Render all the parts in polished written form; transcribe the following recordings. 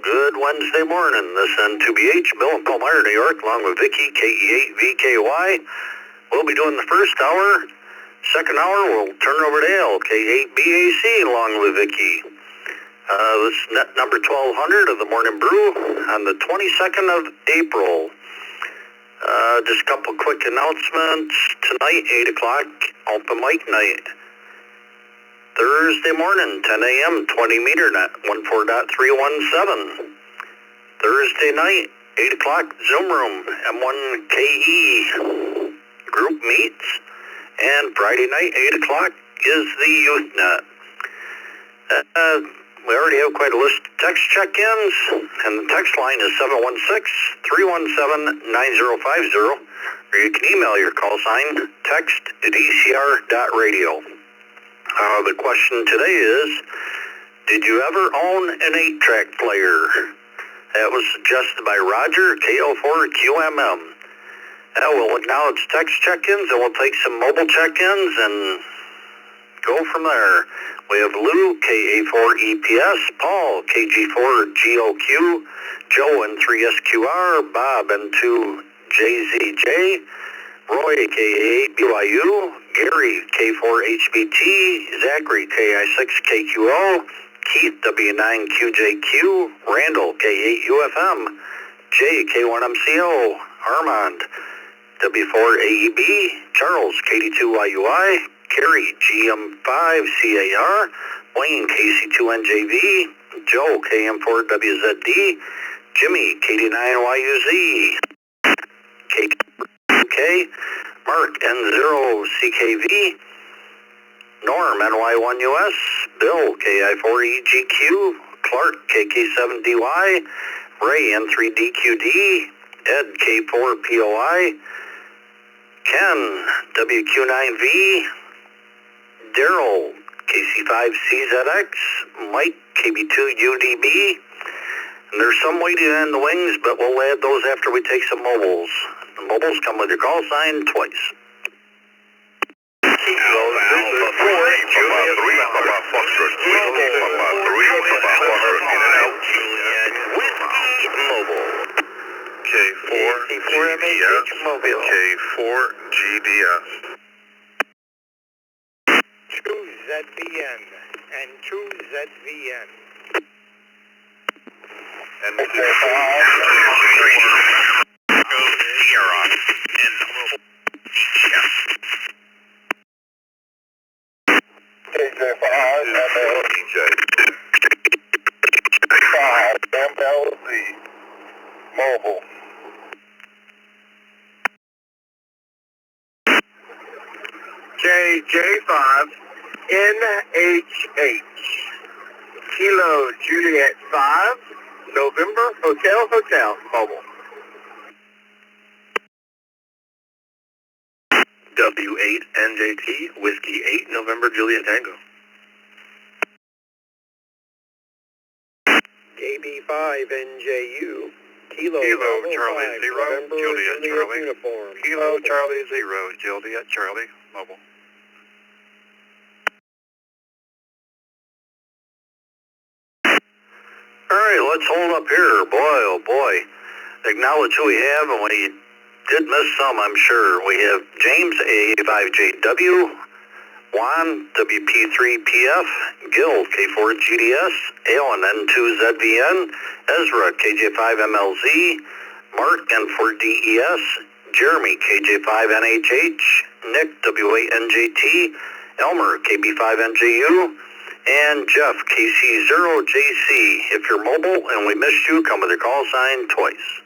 good Wednesday morning. This N2BH, Bill in Palmyra, New York, along with Vicky, KE8VKY. We'll be doing the first hour. Second hour, we'll turn it over to Al, K8BAC, along with Vicky. This is net number 1200 of the Morning Brew on the 22nd of April. Just a couple quick announcements. Tonight, 8 o'clock, open mic night. Thursday morning, 10 a.m., 20 meter net, 14.317. Thursday night, 8 o'clock, Zoom room, M1KE group meets. And Friday night, 8 o'clock, is the youth net. We already have quite a list of text check-ins, and the text line is 716-317-9050, or you can email your call sign, text at ECR.radio. The question today is, did you ever own an 8-track player? That was suggested by Roger, KO4QMM. We'll acknowledge text check-ins, and we'll take some mobile check-ins and go from there. We have Lou, KA4EPS, Paul, KG4GOQ, Joe, N3SQR, Bob, N2JZJ, Roy, KA8BYU, Gary, K4HBT, Zachary, KI6KQO, Keith, W9QJQ, Randall, K8UFM, Jay, K1MCO, Armand, W4AEB, Charles, KD2YUI, Kerry, GM5CAR, Wayne, KC2NJV, Joe, KM4WZD, Jimmy, KD9YUZ, KK, Mark, N0CKV, Norm, NY1US, Bill, KI4EGQ, Clark, KK7DY, Ray, N3DQD, Ed, K4POI, Ken, WQ9V, Daryl, KC5CZX, Mike, KB2UDB, and there's some waiting in the wings, but we'll add those after we take some mobiles. The mobiles come with your call sign twice. K4GDS, K4GDS. Choose ZVN and choose ZVN. And Sierra in MLZ Mobile. KJ5 NHH Kilo Juliet 5 November Hotel Mobile. W8NJT Whiskey 8 November Juliet Tango. KB5NJU Kilo Charlie 0 Juliet Charlie Uniform. Kilo Charlie 0 Juliet Charlie Mobile. Alright, let's hold up here. Boy, oh boy. Acknowledge who we have, and we did miss some, I'm sure. We have James, A5JW, Juan, WP3PF, Gil, K4GDS, Alan, N2ZVN, Ezra, KJ5MLZ, Mark, N4DES, Jeremy, KJ5NHH, Nick, W8NJT, Elmer, KB5NJU, and Jeff, KC0JC. If you're mobile and we missed you, come with your call sign twice.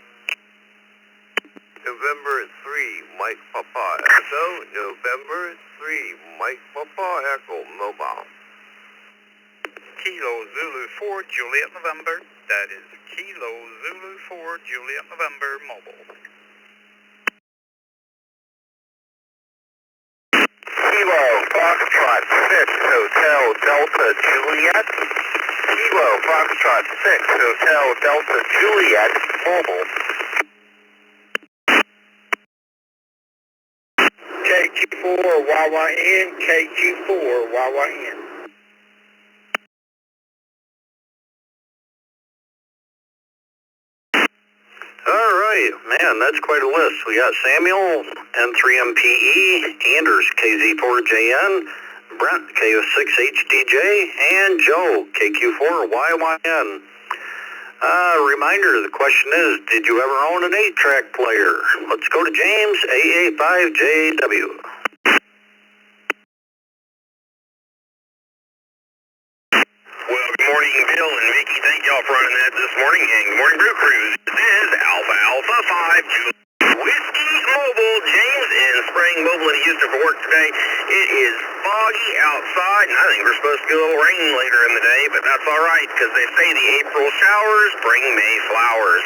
November 3, Mike Papa Echo. November 3, Mike Papa Echo Mobile. Kilo Zulu 4 Juliet November. That is Kilo Zulu 4 Juliet November Mobile. Kilo Foxtrot 6 Hotel Delta Juliet. Kilo Foxtrot 6 Hotel Delta Juliet Mobile. KQ4 YYN KQ4 YYN. right, man, that's quite a list. We got Samuel, N3MPE, Anders, KZ4JN, Brent, KO6HDJ, and Joe, KQ4YYN. Reminder, the question is, did you ever own an 8-track player? Let's go to James, AA5JW. Well, good morning, Bill and Mickey. Thank y'all for running that this morning. And good morning, Brew Crews. This is Alpha Alpha 5 Whiskey Mobile. James in Spring Mobile in Houston for work today. It is foggy outside, and I think we're supposed to get a little rain later in the day, but that's all right, because they say the April showers bring May flowers.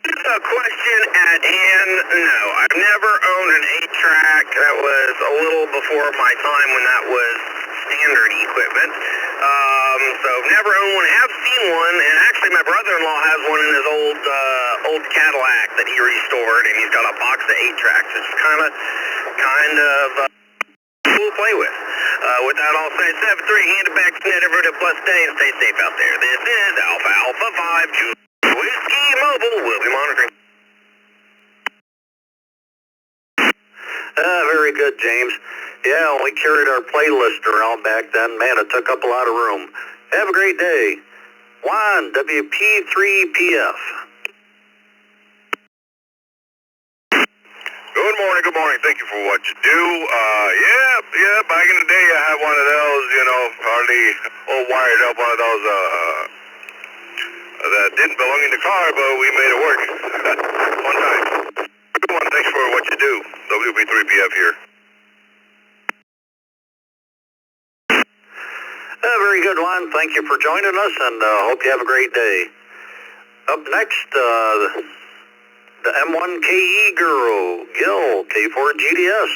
A question at hand. No, I've never owned an 8-track. That was a little before my time when that was standard equipment. So never owned one. Have seen one, and actually my brother-in-law has one in his old Cadillac that he restored, and he's got a box of 8-tracks. It's kind of cool to play with. With that all said, 7-3, hand it back to net, everybody a blessed day, and stay safe out there. This is Alpha Alpha 5 Whiskey Mobile. We'll be monitoring. Very good, James. Yeah, we carried our playlist around back then. Man, it took up a lot of room. Have a great day. Juan, WP3PF. Good morning. Thank you for what you do. Yeah, back in the day I had one of those, hardly all wired up, one of those, that didn't belong in the car, but we made it work. One time. Good one, thanks for what you do. WP3PF here. Very good, Juan. Thank you for joining us, and hope you have a great day. Up next, the M1KE Guru, Gil, K4GDS.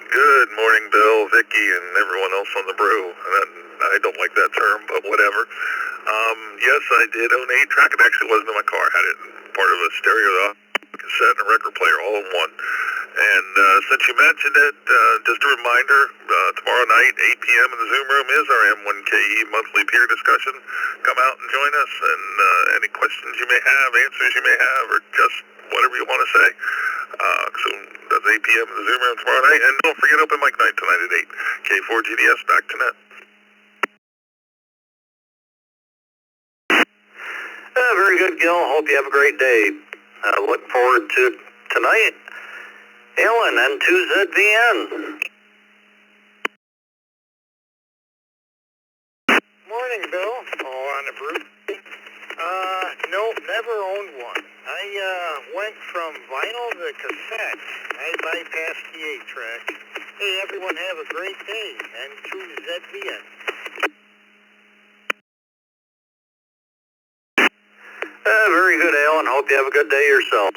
Good morning, Bill, Vicky, and everyone else on the brew. I don't like that term, but whatever. Yes, I did own an 8-track. It actually wasn't in my car. I had it part of a stereo, cassette, and a record player all in one. And since you mentioned it, just a reminder, tomorrow night, 8 p.m. in the Zoom room is our M1KE monthly peer discussion. Come out and join us, and any questions you may have, answers you may have, or just whatever you want to say. So that's 8 p.m. in the Zoom room tomorrow night. And don't forget open mic night tonight at 8. K4GDS, back to net. Very good, Gil. Hope you have a great day. Look forward to tonight. Ellen, N2ZVN. Morning, Bill. On the brew. Nope, never owned one. I went from vinyl to cassette. I bypassed the 8-track. Hey, everyone have a great day. N2ZVN. Very good, Alan. Hope you have a good day yourself.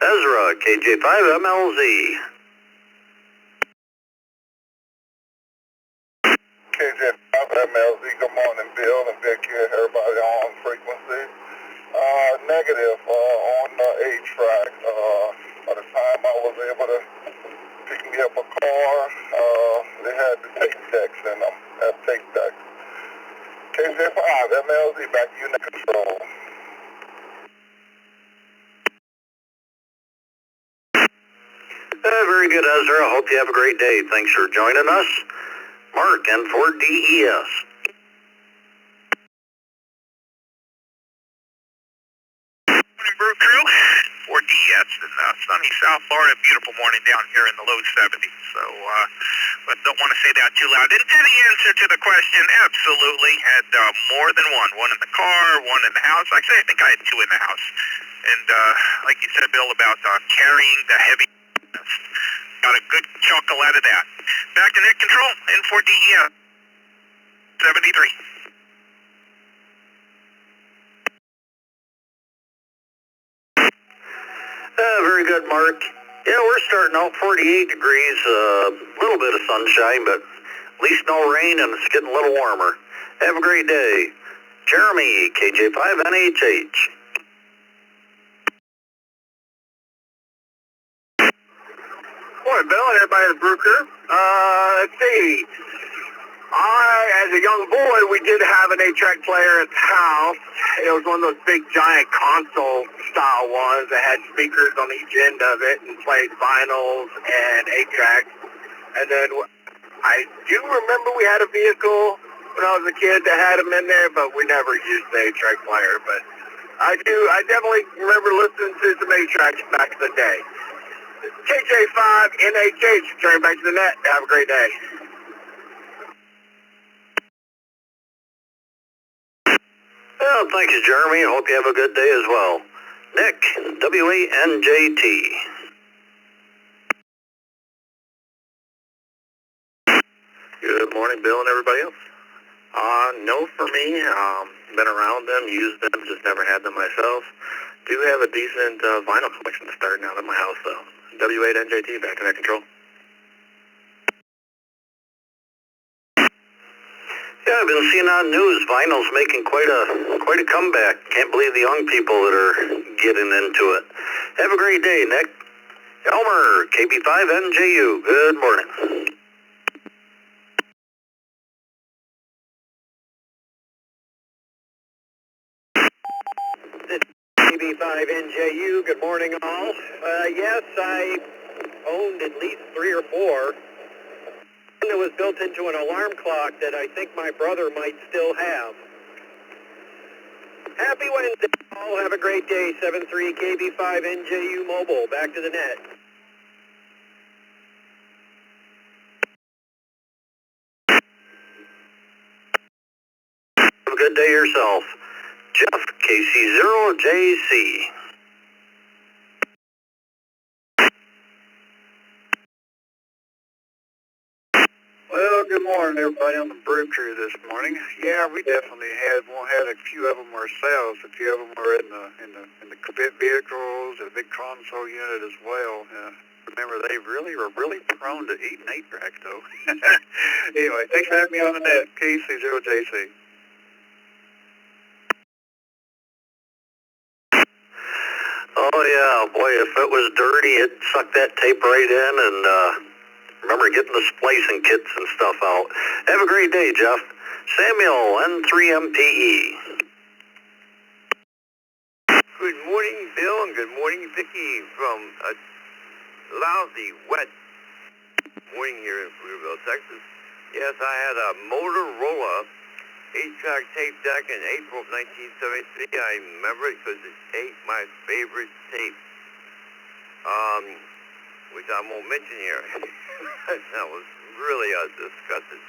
Ezra, KJ5MLZ. KJ5MLZ, good morning, Bill and Vicky, everybody on frequency. Negative on the 8-track. By the time I was able to pick me up a car, they had the tape decks in them. Tape decks. KJ5MLZ, back to you in the control. Very good, Ezra. Hope you have a great day. Thanks for joining us. Mark, N4DES. Morning, Brew Crew. 4DES in sunny South Florida. Beautiful morning down here in the low 70s. So, but don't want to say that too loud. And to the answer to the question, absolutely. Had more than one. One in the car, one in the house. Actually, I think I had 2 in the house. And like you said, Bill, about carrying the heavy, got a good chuckle out of that. Back to net control, N4DES, 73. Very good, Mark. Yeah, we're starting out 48 degrees, a little bit of sunshine, but at least no rain, and it's getting a little warmer. Have a great day. Jeremy, KJ5NHH. Morning, Bill, and everybody in the brew crew. Let's see. As a young boy, we did have an 8-track player at the house. It was one of those big, giant console-style ones that had speakers on each end of it and played vinyls and 8-tracks. And then I do remember we had a vehicle when I was a kid that had them in there, but we never used the 8-track player. But I definitely remember listening to some 8-tracks back in the day. KJ5 NHH, turn back to the net. Have a great day. Well, thank you, Jeremy. Hope you have a good day as well. Nick, WANJT. Good morning, Bill and everybody else. No for me. Been around them, used them, just never had them myself. Do have a decent vinyl collection starting out at my house, though. W8NJT, back in that control. Yeah, I've been seeing on news, vinyl's making quite a comeback. Can't believe the young people that are getting into it. Have a great day, Nick. Elmer, KB5NJU. Good morning. KB5NJU. Good morning, all. Yes, I owned at least 3 or 4. That was built into an alarm clock that I think my brother might still have. Happy Wednesday, all. Have a great day. 73 KB5 NJU Mobile. Back to the net. Have a good day yourself. Jeff, KC0JC. Well, good morning, everybody on the Brew Crew this morning. Yeah, we definitely had a few of them ourselves. A few of them were in the vehicles, a big console unit as well. Remember, they were really prone to eating 8-tracks, though. Anyway, thanks for having me on the net. KC0JC. Oh yeah, boy, if it was dirty, it'd suck that tape right in, and remember getting the splicing kits and stuff out. Have a great day, Jeff. Samuel, N3MPE. Good morning, Bill, and good morning, Vicky, from a lousy, wet morning here in Pflugerville, Texas. Yes, I had a Motorola 8-track tape deck in April of 1973. I remember it because it ate my favorite tape, which I won't mention here. That was really disgusting.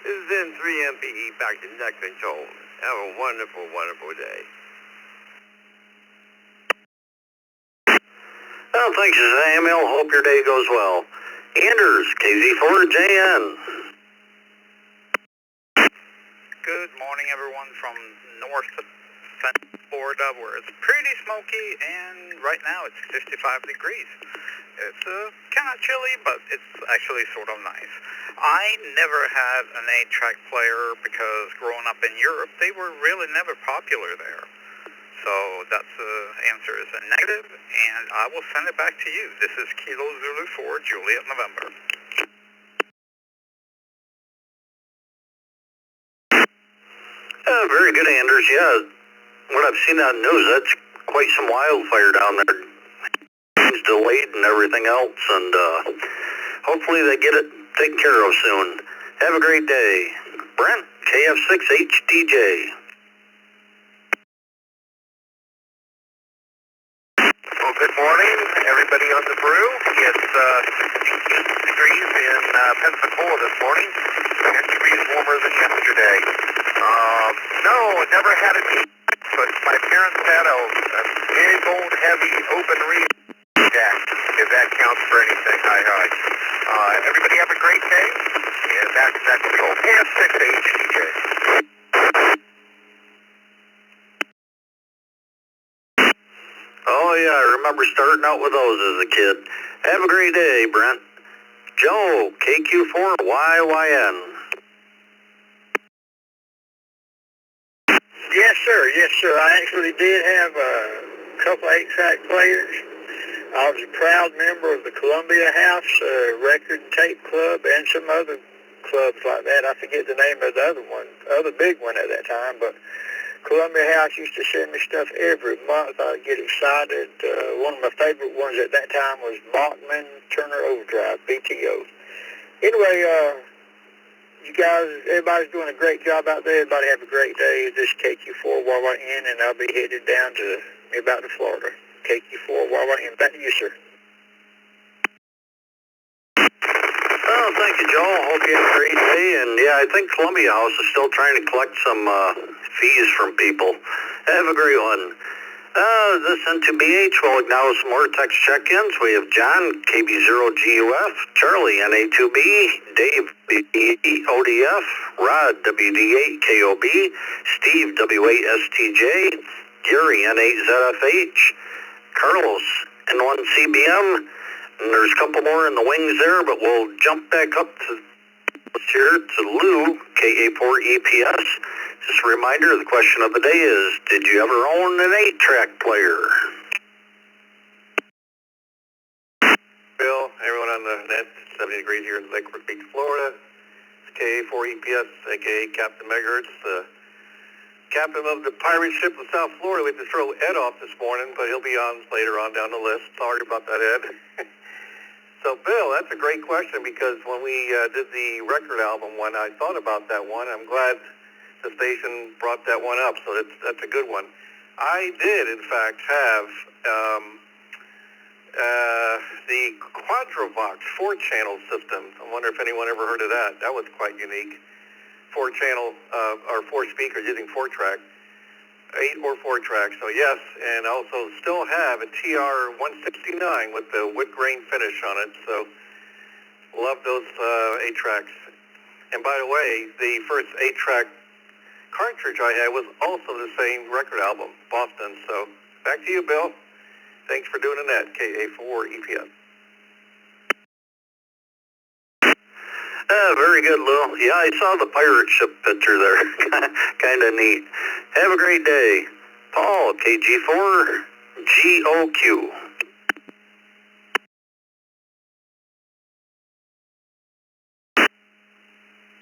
This is N3MPE, back to net control. Have a wonderful, wonderful day. Well, thanks, Samuel. Hope your day goes well. Anders, KZ4JN. Good morning, everyone, from North Florida, where it's pretty smoky, and right now it's 55 degrees. It's kind of chilly, but it's actually sort of nice. I never had an 8-track player because growing up in Europe, they were really never popular there. So that's the answer is a negative, and I will send it back to you. This is Kilo Zulu 4, Juliet, November. Very good, Anders. Yeah, what I've seen on news, that's quite some wildfire down there. It's delayed and everything else, and hopefully they get it taken care of soon. Have a great day. Brent, KF6HDJ. Well, good morning, everybody on the Brew. It's 18 degrees in Pensacola this morning, 10 degrees warmer than yesterday. No, never had a deck, but my parents had a big old heavy open reed deck, if that counts for anything. Hi. Everybody have a great day, and that's control. KF6HDJ. Oh yeah, I remember starting out with those as a kid. Have a great day, Brent. Joe, KQ4YYN. Yes, sir. I actually did have a couple 8-track players. I was a proud member of the Columbia House Record Tape Club and some other clubs like that. I forget the name of the other big one at that time, but Columbia House used to send me stuff every month. I'd get excited. One of my favorite ones at that time was Bachman Turner Overdrive, BTO. Anyway, you guys, everybody's doing a great job out there. Everybody have a great day. This is KQ4YYN, and I'll be headed down to about to Florida. KQ4YYN. Back to you, sir. Oh, thank you, Joel. Hope you have a great day. And yeah, I think Columbia House is still trying to collect some fees from people. Have a great one. This N2BH will acknowledge some more text check-ins. We have John, KB0GUF, Charlie, NA2B, Dave, ODF, Rod, WD8KOB, Steve, W8STJ, Gary, N8ZFH, Carlos, N1CBM, and there's a couple more in the wings there, but we'll jump back up to Lou, KA4EPS. Just a reminder, the question of the day is, did you ever own an 8-track player? Bill, everyone on the net, 70 degrees here in Lake Beach, Florida. It's KA4EPS, a.k.a. Captain Megahertz, the captain of the pirate ship in South Florida. We had to throw Ed off this morning, but he'll be on later on down the list. Sorry about that, Ed. So, Bill, that's a great question, because when we did the record album one, I thought about that one. I'm glad the station brought that one up, so that's a good one. I did, in fact, have the Quadrovox 4-channel system. I wonder if anyone ever heard of that. That was quite unique. 4-channel, or 4 speakers using 4-track. 8 or 4 tracks, so yes, and also still have a TR-169 with the wood grain finish on it, so love those 8 tracks. And by the way, the first 8-track cartridge I had was also the same record album, Boston. So back to you, Bill. Thanks for doing the net, KA4EPS. Very good, Lou. Yeah, I saw the pirate ship picture there. Kind of neat. Have a great day. Paul, KG4GOQ.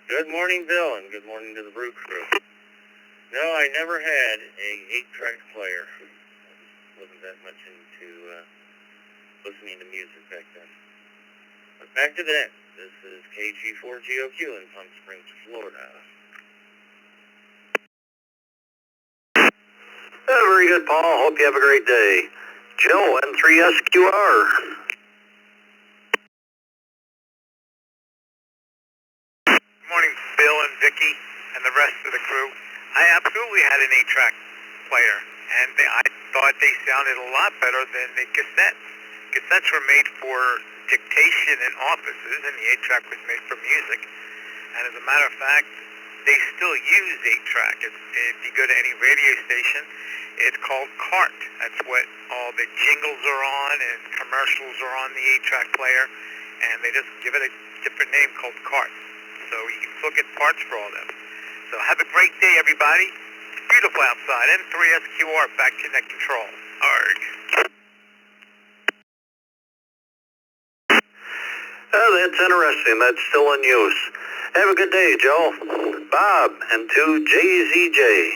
Good morning, Bill, and good morning to the Brew Crew. No, I never had a 8-track player. I wasn't that much into listening to music back then. But back to the net. This is KG4GOQ in Palm Springs, Florida. Very good, Paul. Hope you have a great day. Joe, N3SQR. Good morning, Bill and Vicky and the rest of the crew. I absolutely had an 8-track player, and I thought they sounded a lot better than the cassettes. Cassettes were made for dictation in offices, and the 8-track was made for music. And as a matter of fact, they still use 8-track. If you go to any radio station, it's called CART. That's what all the jingles are on, and commercials are on the 8-track player, and they just give it a different name called CART. So you can still get parts for all them. So have a great day, everybody. It's beautiful outside. N3SQR, back to net control. Arg. Oh, that's interesting. That's still in use. Have a good day, Joe. Bob, N2JZJ.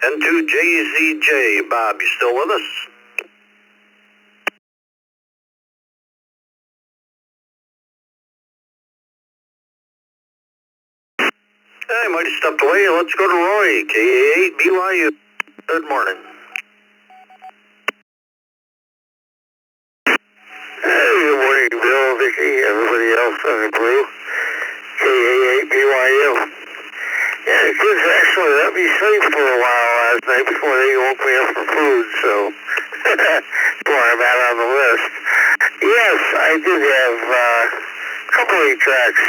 N2JZJ. Bob, you still with us? I might have stepped away. Let's go to Roy, KA8BYU. Good morning. Hey, good morning, Bill, Vicky, everybody else on the Brew. KA8BYU. Yeah, the kids actually let me sleep for a while last night before they woke me up for food, so that's where I'm at on the list. Yes, I did have a couple of tracks.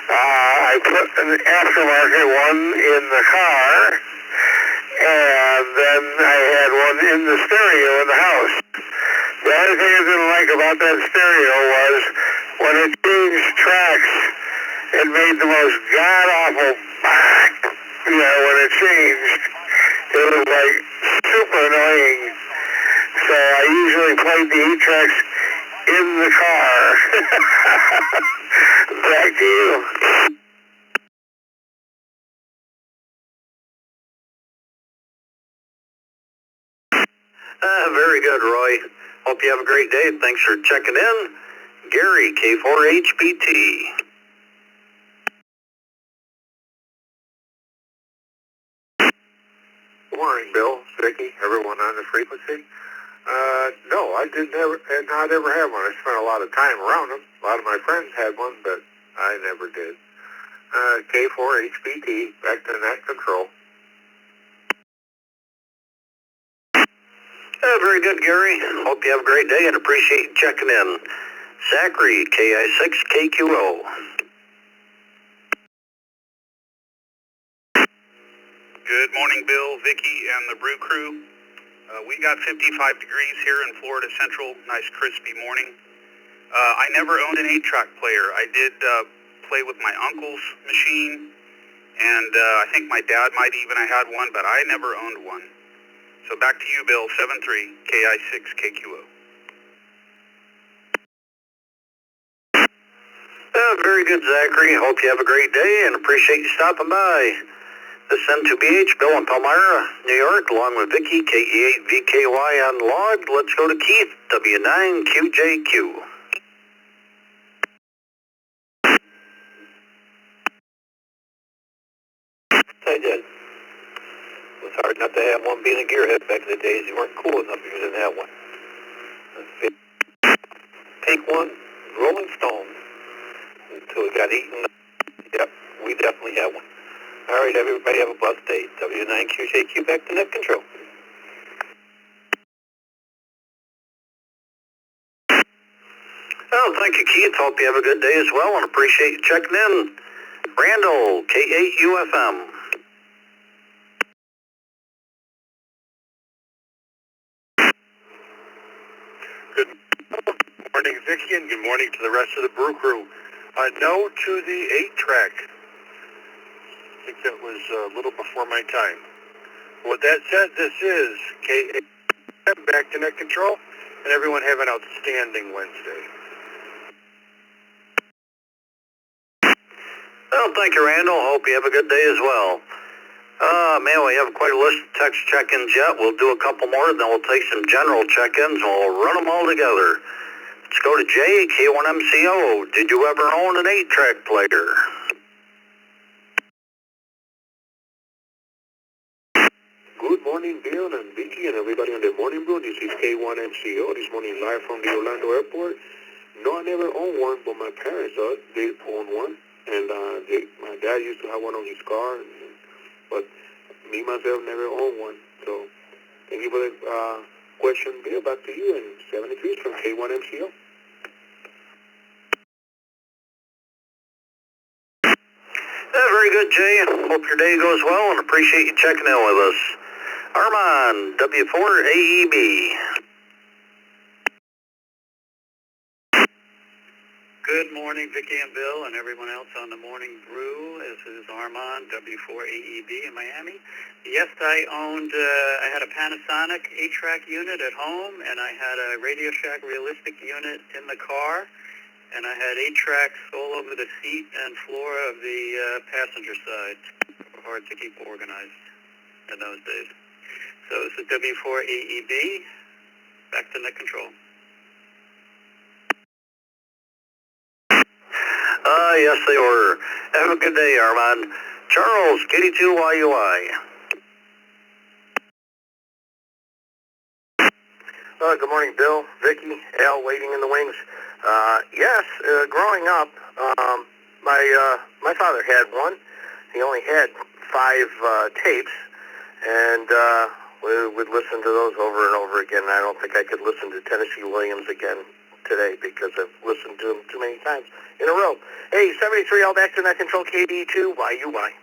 I put an aftermarket one in the car, and then I had one in the stereo in the house. The only thing I didn't like about that stereo was when it changed tracks, it made the most god-awful Yeah, when it changed, it was like super annoying. So I usually played the 8-tracks in the car. Back to you. Very good, Roy. Hope you have a great day. Thanks for checking in. Gary, K4HBT. Good morning, Bill, Vicky, everyone on the frequency. No, I did not ever have one. I spent a lot of time around them. A lot of my friends had one, but I never did. K4HBT, back to net control. Very good, Gary. Hope you have a great day and appreciate you checking in. Zachary, KI6KQO. Good morning, Bill, Vicky, and the Brew Crew. We got 55 degrees here in Florida Central. Nice, crispy morning. I never owned an 8-track player. I did play with my uncle's machine, and I think my dad might even have had one, but I never owned one. So back to you, Bill, 73 KI6KQO. Very good, Zachary. Hope you have a great day and appreciate you stopping by. This is N2BH, Bill in Palmyra, New York, along with Vicky, KE8VKY on log. Let's go to Keith, W9QJQ. I did. It was hard not to have one being a gearhead back in the days. You weren't cool enough if you didn't have one. Take one, Rolling Stone, until it got eaten. Yep, we definitely have one. All right, everybody have a blessed day. W9QJQ back to net control. Well, thank you, Keith. Hope you have a good day as well and appreciate you checking in. Randall, K8UFM. Good morning, Vicky, and good morning to the rest of the Brew Crew. No to the 8-track. I think that was a little before my time. With that said, this is K8 back to net control, and everyone have an outstanding Wednesday. Well, thank you, Randall. Hope you have a good day as well. Man, we have quite a list of text check-ins yet. We'll do a couple more, then we'll take some general check-ins, and we'll run them all together. Let's go to Jay, K1MCO. Did you ever own an 8-track player? Good morning, Bill and Vicky and everybody on the Morning Brew. This is K1MCO. This morning live from the Orlando airport. No, I never owned one, but my parents did own one. And my dad used to have one on his car, but me, myself, never owned one. So thank you for the question, Bill. Back to you, and 73 from K1MCO. Very good, Jay. Hope your day goes well and appreciate you checking in with us. Armand, W4AEB. Good morning, Vicky and Bill, and everyone else on the Morning Brew. This is Armand, W4AEB in Miami. Yes, I had a Panasonic 8-track unit at home, and I had a Radio Shack Realistic unit in the car, and I had 8 tracks all over the seat and floor of the passenger side. Hard to keep organized in those days. So this is W4AEB, back to net control. Yes, they were. Have a good day, Armand. Charles, KD2YUI. Good morning, Bill, Vicky, Al, waiting in the wings. Yes, growing up, my father had one. He only had 5 tapes, and we would listen to those over and over again. I don't think I could listen to Tennessee Williams again today because I've listened to him too many times in a row. Hey, 73, all back to net control, KD2, YUY.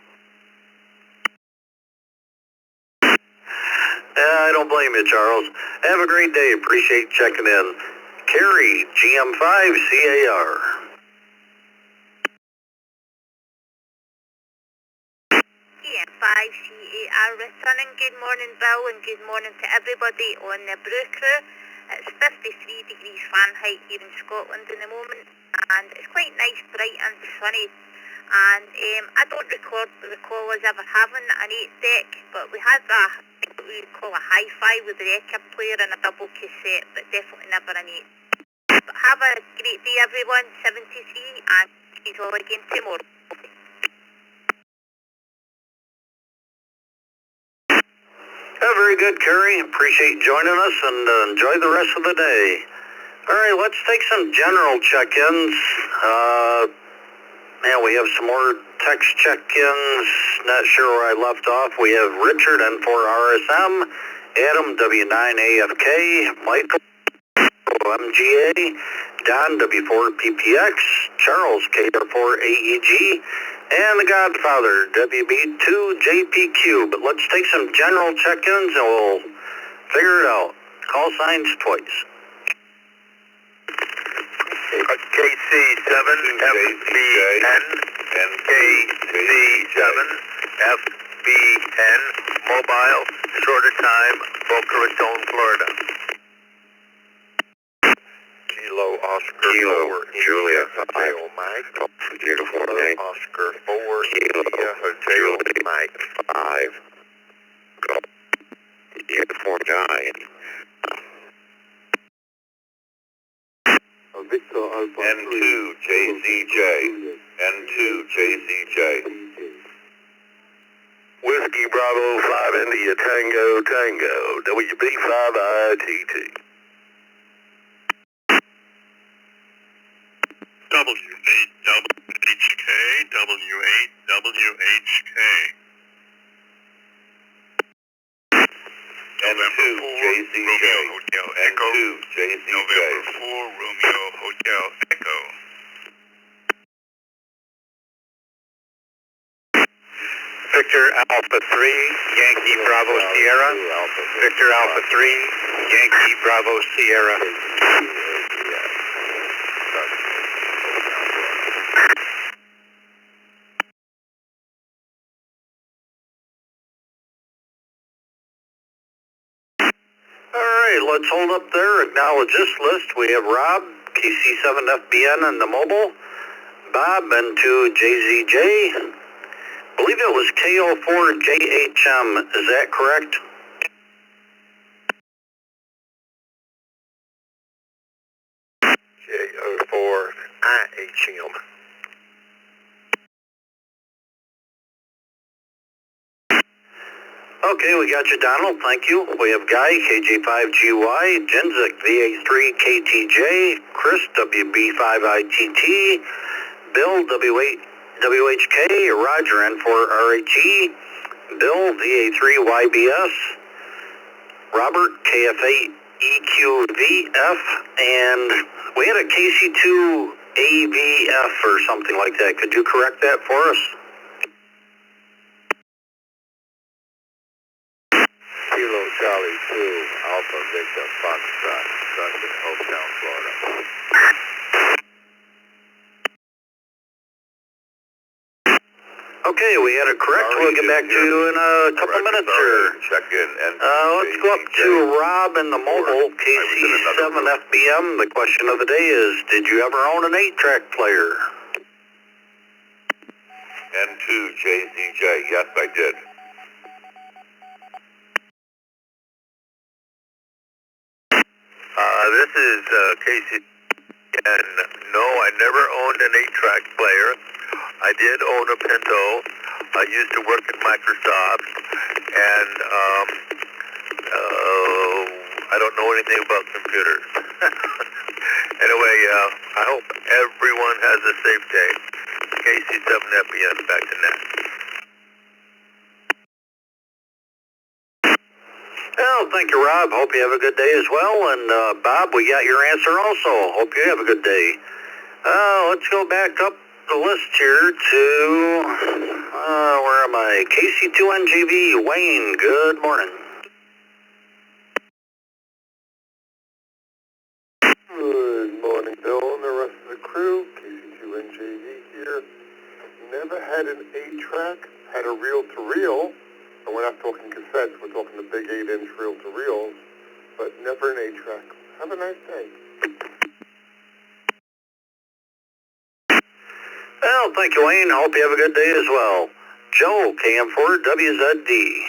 I don't blame you, Charles. Have a great day. Appreciate checking in. Carrie, GM5CAR. GM5 ECR returning. Good morning, Bill, and good morning to everybody on the brew crew. It's 53 degrees Fahrenheit here in Scotland in the moment, and it's quite nice, bright and sunny. And I don't recall us ever having an 8 deck, but we had what we would call a hi-fi with a record player and a double cassette, but definitely never an 8. But have a great day, everyone. 73, and see you all again tomorrow. Very good, Kerry. Appreciate joining us, and enjoy the rest of the day. All right, let's take some general check-ins. We have some more text check-ins. Not sure where I left off. We have Richard N4RSM, Adam W9AFK, Michael MGA, Don W4PPX, Charles KR4AEG, and the Godfather WB2JPQ. But let's take some general check-ins and we'll figure it out. Call signs twice. KC7FBN and KC7FBN mobile, shorter time, Boca Raton, Florida. Kilo Oscar Kilo 4 Julia Hotel Mike. Uniform Kilo name. Oscar 4 Kilo Hotel Julia Mike. 5. Go. Uniform 9. Victor Alpha N2 JZJ. N2 JZJ. Whiskey Bravo 5 India Tango Tango. WB5ITT. W8WHK, W8WHK. N2 JZJ. N2 JZJ. November 4 Romeo Hotel Echo. Victor Alpha 3 Yankee Bravo Sierra. Victor Alpha 3 Yankee Bravo Sierra. Let's hold up there, acknowledge this list. We have Rob, KC7FBN and the mobile, Bob, N2JZJ. Believe it was KO4JHM, is that correct? KO4IHM. Okay, we got you, Donald. Thank you. We have Guy, KJ5GY, Jenzik, VA3KTJ, Chris, WB5ITT, Bill, W8WHK, Roger, N4RHE, Bill, VA3YBS, Robert, KF8EQVF, and we had a KC2AVF or something like that. Could you correct that for us? Kilo Charlie 2, Alpha Victor Foxtrot, Crescent, Hometown, Florida. Okay, we had it correct. We'll get back to you in a couple minutes here. Check in and let's go up to Rob in the mobile, KC7FBM. The question of the day is, did you ever own an 8-track player? N2 JZJ, yes I did. This is Casey, and no, I never owned an 8-track player. I did own a Pinto. I used to work at Microsoft, and I don't know anything about computers. Anyway, I hope everyone has a safe day. KC7FBN, back to net. Well, thank you, Rob. Hope you have a good day as well. And Bob, we got your answer also. Hope you have a good day. Let's go back up the list here to, where am I? KC2NGV, Wayne, good morning. Good morning, Bill and the rest of the crew. KC2NJV here. Never had an 8-track, had a reel-to-reel. time for an 8-track. Have a nice day. Well, thank you, Wayne. Hope you have a good day as well. Joe, KM4 WZD.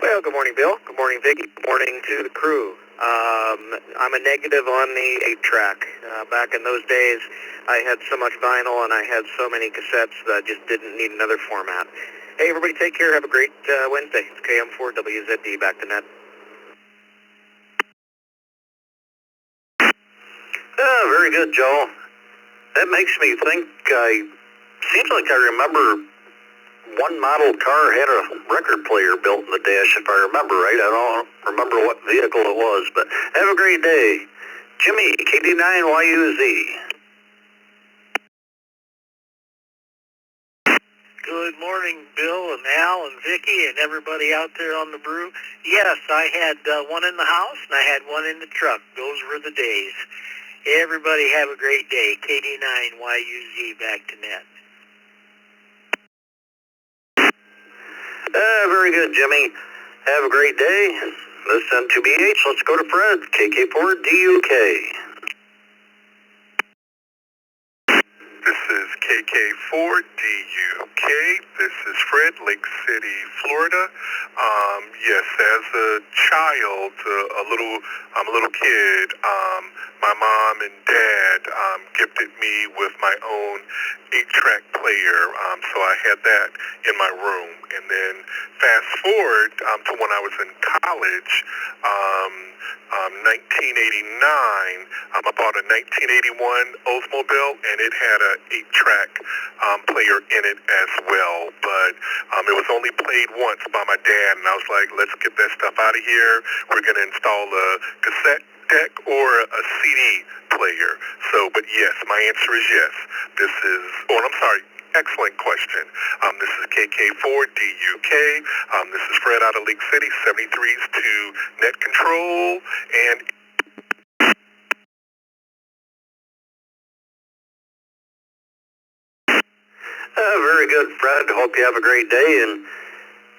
Well, good morning, Bill. Good morning, Vicki. Good morning to the crew. I'm a negative on the 8-track. Back in those days, I had so much vinyl and I had so many cassettes that I just didn't need another format. Hey, everybody, take care. Have a great Wednesday. It's KM4 WZD. Back to net. Very good, Joe. That makes me think, seems like I remember one model car had a record player built in the dash, if I remember right. I don't remember what vehicle it was, but have a great day. Jimmy, KD9YUZ. Good morning, Bill and Al and Vicky and everybody out there on the brew. Yes, I had one in the house and I had one in the truck. Those were the days. Everybody have a great day. KD9YUZ back to net. Very good, Jimmy. Have a great day. Listen to BH. Let's go to Fred, KK4DUK. This is KK4DUK. This is Fred, Lake City, Florida. Yes, as a child, I'm a little kid. My mom and dad gifted me with my own 8-track player, so I had that in my room. And then fast forward to when I was in college, 1989, I bought a 1981 Oldsmobile, and it had an 8-track player in it as well. But it was only played once by my dad, and I was like, let's get that stuff out of here. We're going to install a cassette deck or a CD player. So, but yes, my answer is yes. This is, I'm sorry, excellent question. This is KK4DUK. This is Fred out of Lake City, 73s to net control, and Very good, Fred. Hope you have a great day. And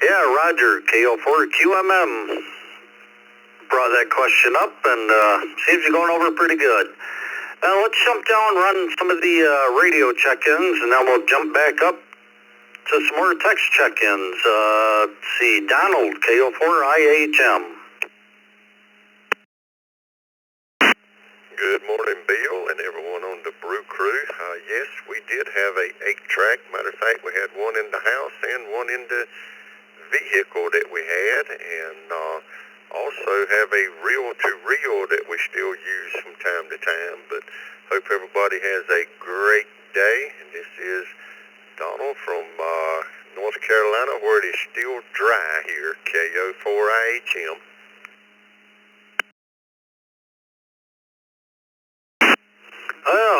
yeah, Roger, KO4QMM brought that question up, and seems to be going over pretty good. Let's jump down, run some of the radio check-ins, and then we'll jump back up to some more text check-ins. Let's see, Donald, KO4IHM. Good morning, Bill, and everyone on the brew crew. Yes, we did have a 8-track. Matter of fact, we had one in the house and one in the vehicle that we had, and also have a reel-to-reel that we still use from time to time. But hope everybody has a great day. And this is Donald from North Carolina, where it is still dry here, KO4IHM.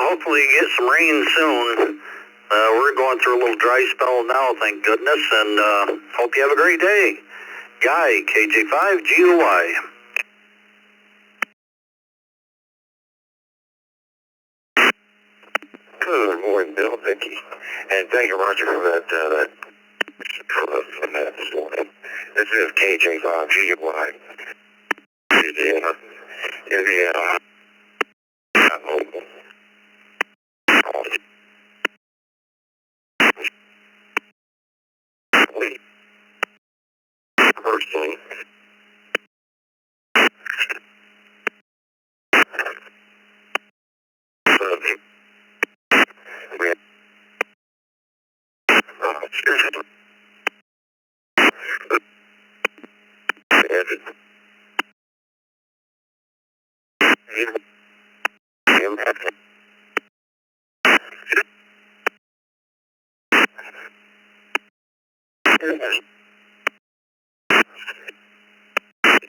Hopefully you get some rain soon. We're going through a little dry spell now, thank goodness, and hope you have a great day. Guy, KJ5GUY. Good morning, Bill, Vicky, and thank you, Roger, for that this morning. This is KJ5GUY. Indiana. Mobile. Personally,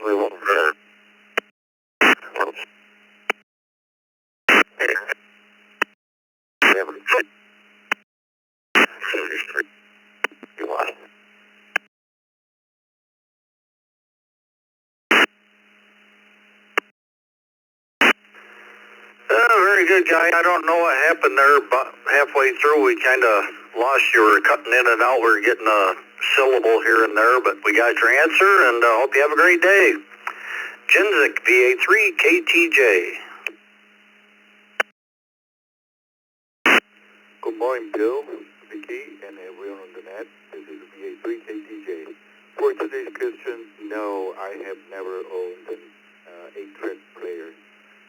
we won't Very good, Guy. I don't know what happened there, but halfway through we kind of lost you. We were cutting in and out. We were getting a syllable here and there, but we got your answer, and hope you have a great day. Jinzik, VA3 KTJ. Good morning, Bill, Vicky, and everyone on the net. This is VA3 KTJ. For today's question, no, I have never owned an 8-track player.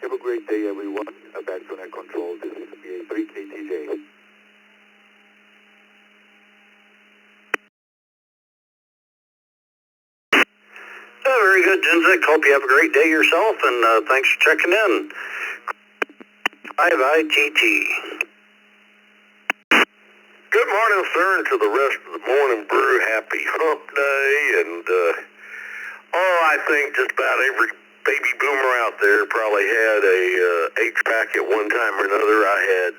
Have a great day, everyone. Back to net control. This is VA3 KTJ. Very good, Jinzik. Hope you have a great day yourself, and thanks for checking in. 5ITT. Good morning, sir, and to the rest of the Morning Brew. Happy Hump Day, and I think just about every baby boomer out there probably had a 8-track at one time or another. I had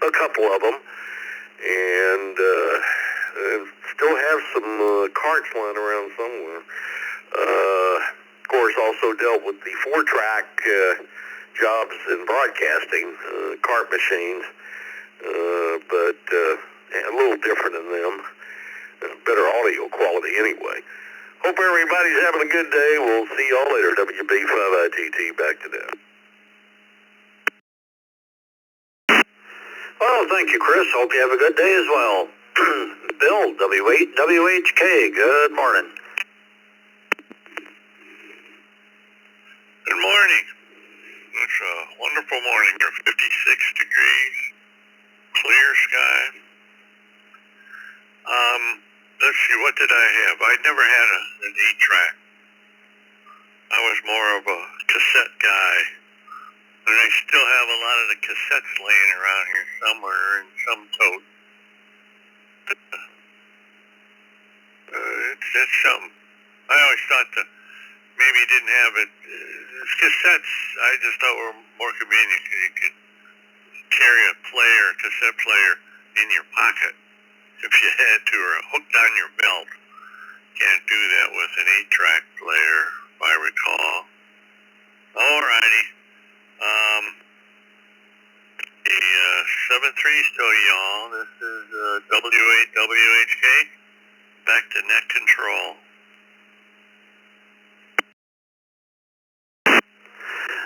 a couple of them, and still have some carts lying around somewhere. Of course, also dealt with the 4-track jobs in broadcasting, cart machines, but a little different in them. Better audio quality anyway. Hope everybody's having a good day. We'll see y'all later. WB5ITT, back to them. Well, thank you, Chris. Hope you have a good day as well. Bill, W8WHK, good morning. Good morning. It's a wonderful morning here, 56 degrees, clear sky. Let's see, what did I have? I'd never had an 8-track. I was more of a cassette guy. And I still have a lot of the cassettes laying around here somewhere in some tote. It's something. I always thought that maybe you didn't have it. Cassettes, I just thought were more convenient because you could carry a player, cassette player, in your pocket if you had to, or hooked on your belt. Can't do that with an 8-track player, if I recall. Alrighty. The 7-3 still y'all. This is W8WHK. Back to net control.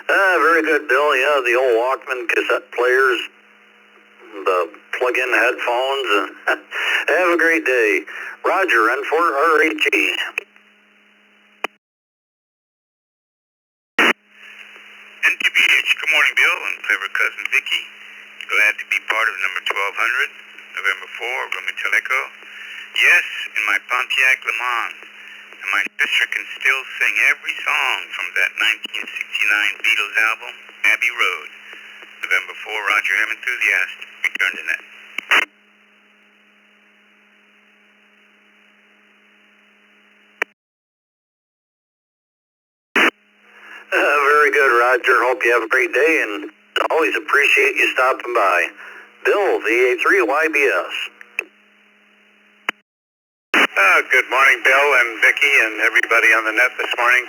Very good, Bill. Yeah, the old Walkman cassette players, the plug-in headphones. Have a great day. Roger, N4RHE. NTBH, good morning, Bill, and favorite cousin Vicky. Glad to be part of number 1200, November 4, Romeo Echo. Yes, in my Pontiac Le Mans. And my sister can still sing every song from that 1969 Beatles album, Abbey Road. November 4, Roger M. Enthusiast. Return to net. Very good, Roger. Hope you have a great day, and always appreciate you stopping by. Bill, VA3YBS. Good morning, Bill and Vicky and everybody on the net this morning.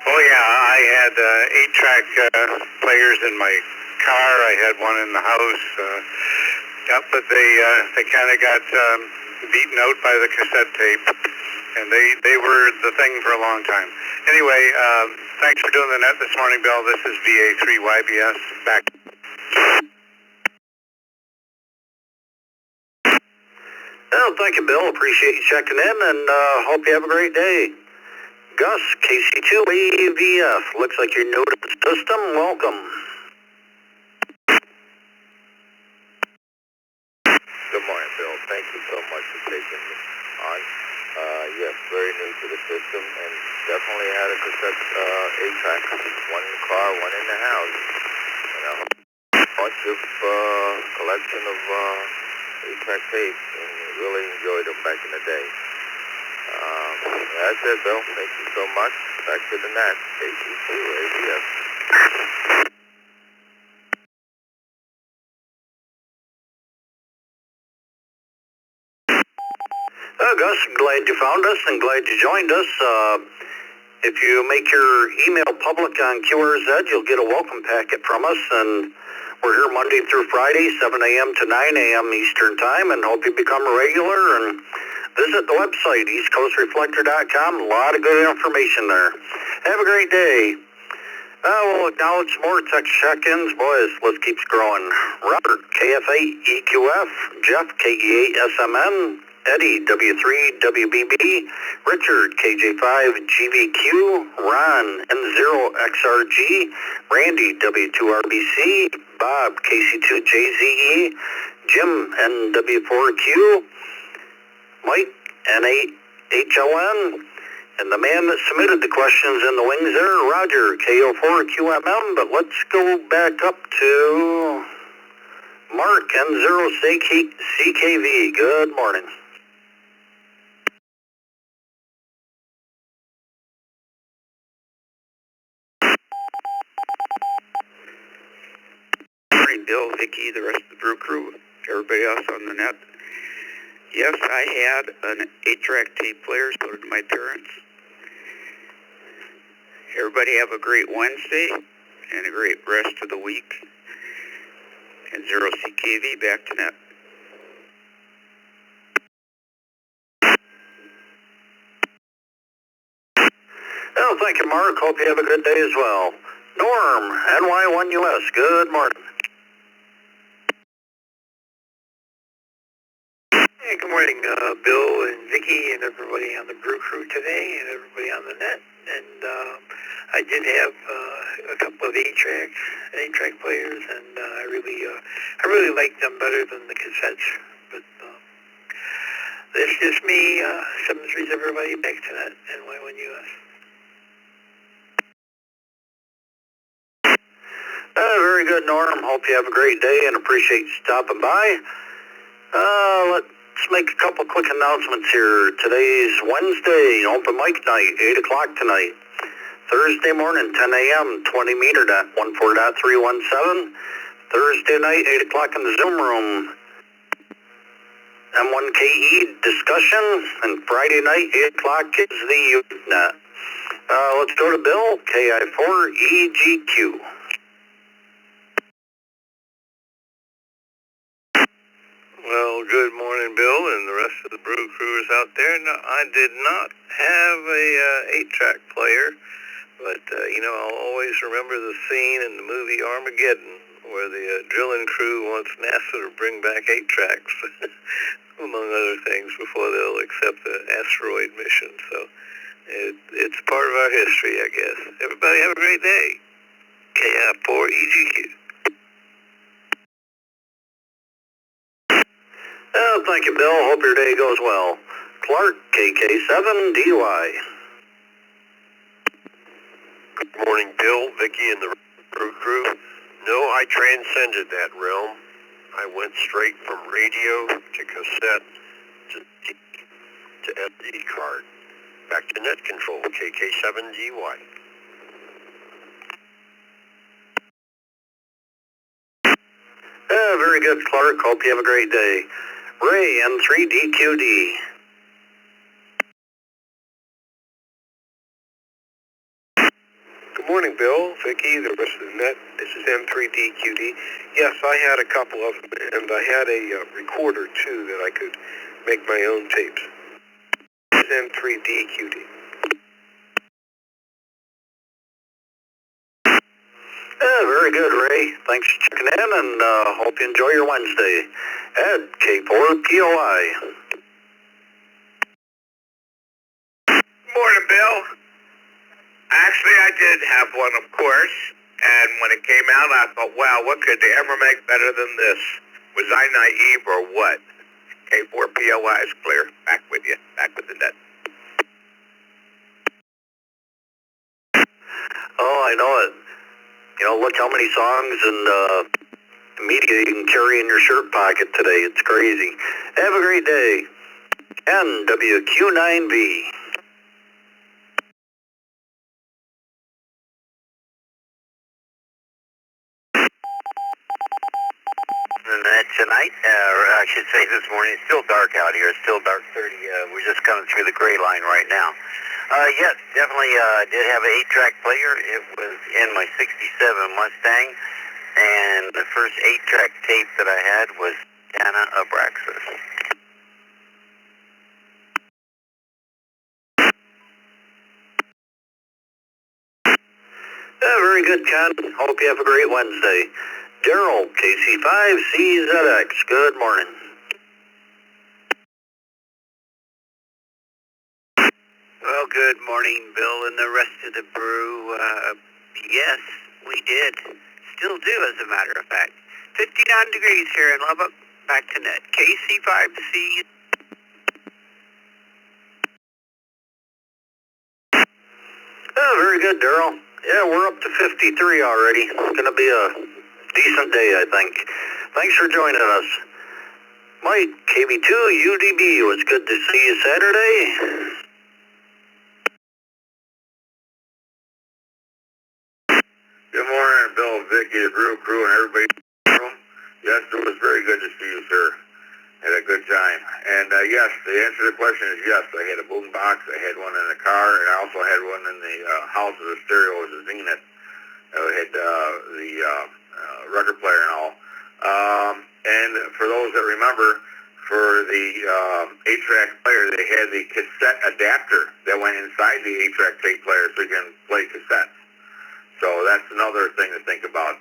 Oh yeah, I had 8-track players in my car. I had one in the house. But they kind of got beaten out by the cassette tape, and they were the thing for a long time. Anyway, thanks for doing the net this morning, Bill. This is VA3YBS. Back. Well, thank you, Bill. Appreciate you checking in, and hope you have a great day. Gus, KC2AVF. Looks like you're new to the system. Welcome. Good morning, Bill. Thank you so much for taking me on. Yes, very new to the system, and definitely had a cassette 8-track. One in the car, one in the house. And a bunch of collection of 8-track tapes, and really enjoyed them back in the day. That's it, Bill. Thank you so much. Back to the net. KC2AVF. Gus, glad you found us and glad you joined us. If you make your email public on QRZ, you'll get a welcome packet from us, and we're here Monday through Friday, 7 a.m. to 9 a.m. Eastern Time, and hope you become a regular and visit the website, eastcoastreflector.com. A lot of good information there. Have a great day. We'll acknowledge some more text check-ins. Boys, list keeps growing. Robert, KF8EQF. Jeff, KE8SMN. Eddie, W3WBB. Richard, KJ5GVQ. Ron, N0XRG. Randy, W2RBC. Bob, KC2JZE. Jim, NW4Q. Mike, N8HLN. And the man that submitted the questions in the wings there, Roger, KO4QMM. But let's go back up to Mark, N0CKV. Good morning. Morning, Bill, Vicky, the rest of the brew crew, everybody else on the net. Yes, I had an 8-track tape player, so did my parents. Everybody have a great Wednesday and a great rest of the week. And 0CKV back to net. Well, thank you, Mark. Hope you have a good day as well. Norm, NY1US. Good morning. Hey, good morning, Bill and Vicky and everybody on the brew crew today and everybody on the net. And I did have a couple of 8-track players, and I really liked them better than the cassettes. But that's just me. 7-3's everybody back to that NY1US. Very good, Norm. Hope you have a great day and appreciate you stopping by. Let's make a couple quick announcements here. Today's Wednesday, open mic night, 8 o'clock tonight. Thursday morning, 10 a.m., 20 meter dot 14.317. Thursday night, 8 o'clock in the Zoom room. M1KE discussion. And Friday night, 8 o'clock is the UNET. Let's go to Bill, KI4EGQ. Well, good morning, Bill, and the rest of the brew crewers out there. No, I did not have a 8-track player, but, I'll always remember the scene in the movie Armageddon where the drilling crew wants NASA to bring back 8 tracks, among other things, before they'll accept the asteroid mission. So it's part of our history, I guess. Everybody have a great day. KI4EGQ. Thank you, Bill. Hope your day goes well. Clark, KK7DY. Good morning, Bill, Vicky, and the brew crew. No, I transcended that realm. I went straight from radio to cassette to SD card. Back to net control, KK7DY. Very good, Clark. Hope you have a great day. Ray, N3DQD. Good morning, Bill, Vicky, the rest of the net. This is N3DQD. Yes, I had a couple of them, and I had a recorder, too, that I could make my own tapes. This is N3DQD. Very good, Ray. Thanks for checking in, and hope you enjoy your Wednesday. Ed, K4POI. Morning, Bill. Actually, I did have one, of course, and when it came out, I thought, wow, what could they ever make better than this? Was I naive or what? K4POI is clear. Back with you. Back with the net. Oh, I know it. Look how many songs and media you can carry in your shirt pocket today. It's crazy. Have a great day. NWQ9B. Tonight, or I should say this morning, it's still dark out here. It's still dark 30. We're just coming through the gray line right now. Yes, definitely did have an 8-track player. It was in my 67 Mustang, and the first 8-track tape that I had was Dana Abraxas. Very good, Ken. Hope you have a great Wednesday. Daryl, KC5CZX. Good morning. Well, good morning, Bill and the rest of the brew. Yes, we did. Still do, as a matter of fact. 59 degrees here in Lubbock. Back to net. KC5C. Oh, very good, Daryl. Yeah, we're up to 53 already. It's going to be a decent day, I think. Thanks for joining us. Mike, KB2 UDB. It was good to see you Saturday. Good morning, Bill, Vicky, the Brew Crew, and everybody in the room. Yes, it was very good to see you, sir. Had a good time. And yes, the answer to the question is yes. I had a boom box. I had one in the car, and I also had one in the house with a stereo. It was a Zenith. I had the record player and all. And for those that remember, for the 8-track player, they had the cassette adapter that went inside the 8-track tape player so you can play cassettes. So that's another thing to think about.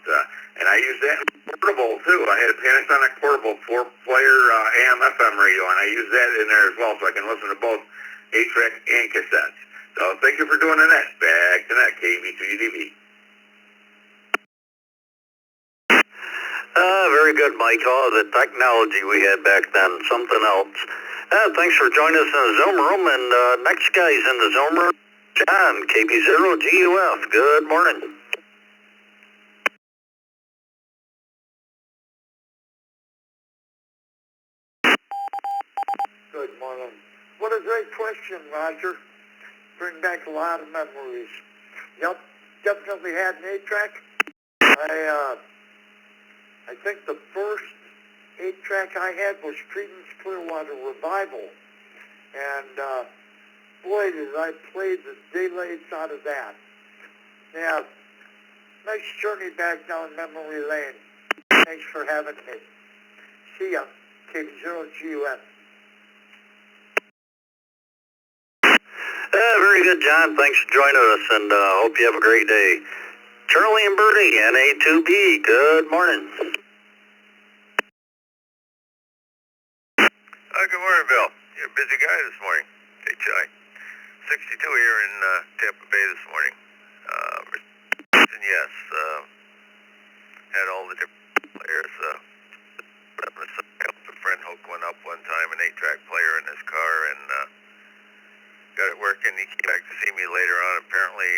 And I use that in portable, too. I had a Panasonic portable 4-player AM/FM radio, and I use that in there as well, so I can listen to both 8-track and cassettes. So thank you for doing that. Back to that, KB2UDB. Very good, Mike. Oh, the technology we had back then, something else. Thanks for joining us in the Zoom room, and next guy's in the Zoom room, John, KB0GUF. Good morning. Good morning. What a great question, Roger. Bring back a lot of memories. Yep, definitely had an 8-track. I think the first 8-track I had was Creedence Clearwater Revival. And boy, did I play the daylights out of that. Yeah, nice journey back down memory lane. Thanks for having me. See ya. KB0GUF. Very good, John. Thanks for joining us, and hope you have a great day. Charlie and Bertie, NA2B. Good morning. Good morning, Bill. You're a busy guy this morning. HI. 62 here in Tampa Bay this morning. And yes, had all the different players. I helped a friend hook one up one time, an 8-track player in his car, and got it working. He came back to see me later on. Apparently,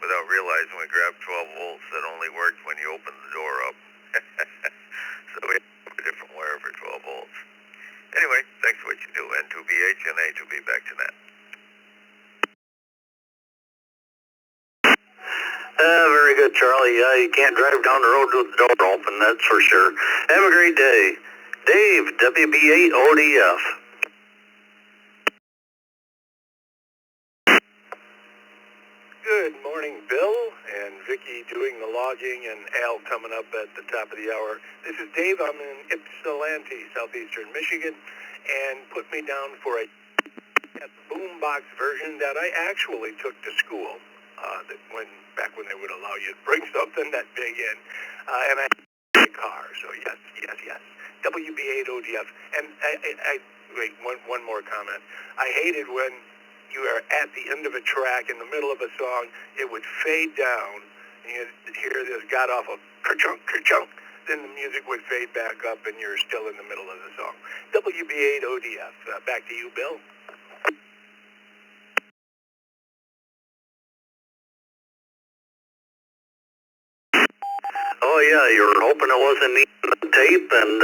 without realizing, we grabbed 12 volts that only worked when you opened the door up. So we had a different wire for 12 volts. Anyway, thanks for what you do. N2BH and A2B back to that. Very good, Charlie. You can't drive down the road with the door open, that's for sure. Have a great day. Dave, WB8ODF. Good morning, Bill and Vicky doing the logging and Al coming up at the top of the hour. This is Dave. I'm in Ypsilanti, southeastern Michigan, and put me down for a boombox version that I actually took to school. Back when they would allow you to bring something that big in, and I had a car. So yes. WB8ODF. And I wait, one more comment. I hated when you are at the end of a track, in the middle of a song, it would fade down, and you'd hear this god-awful kerchunk, kerchunk, then the music would fade back up, and you're still in the middle of the song. WB8ODF. Back to you, Bill. Oh, yeah, you were hoping it wasn't needing the tape, and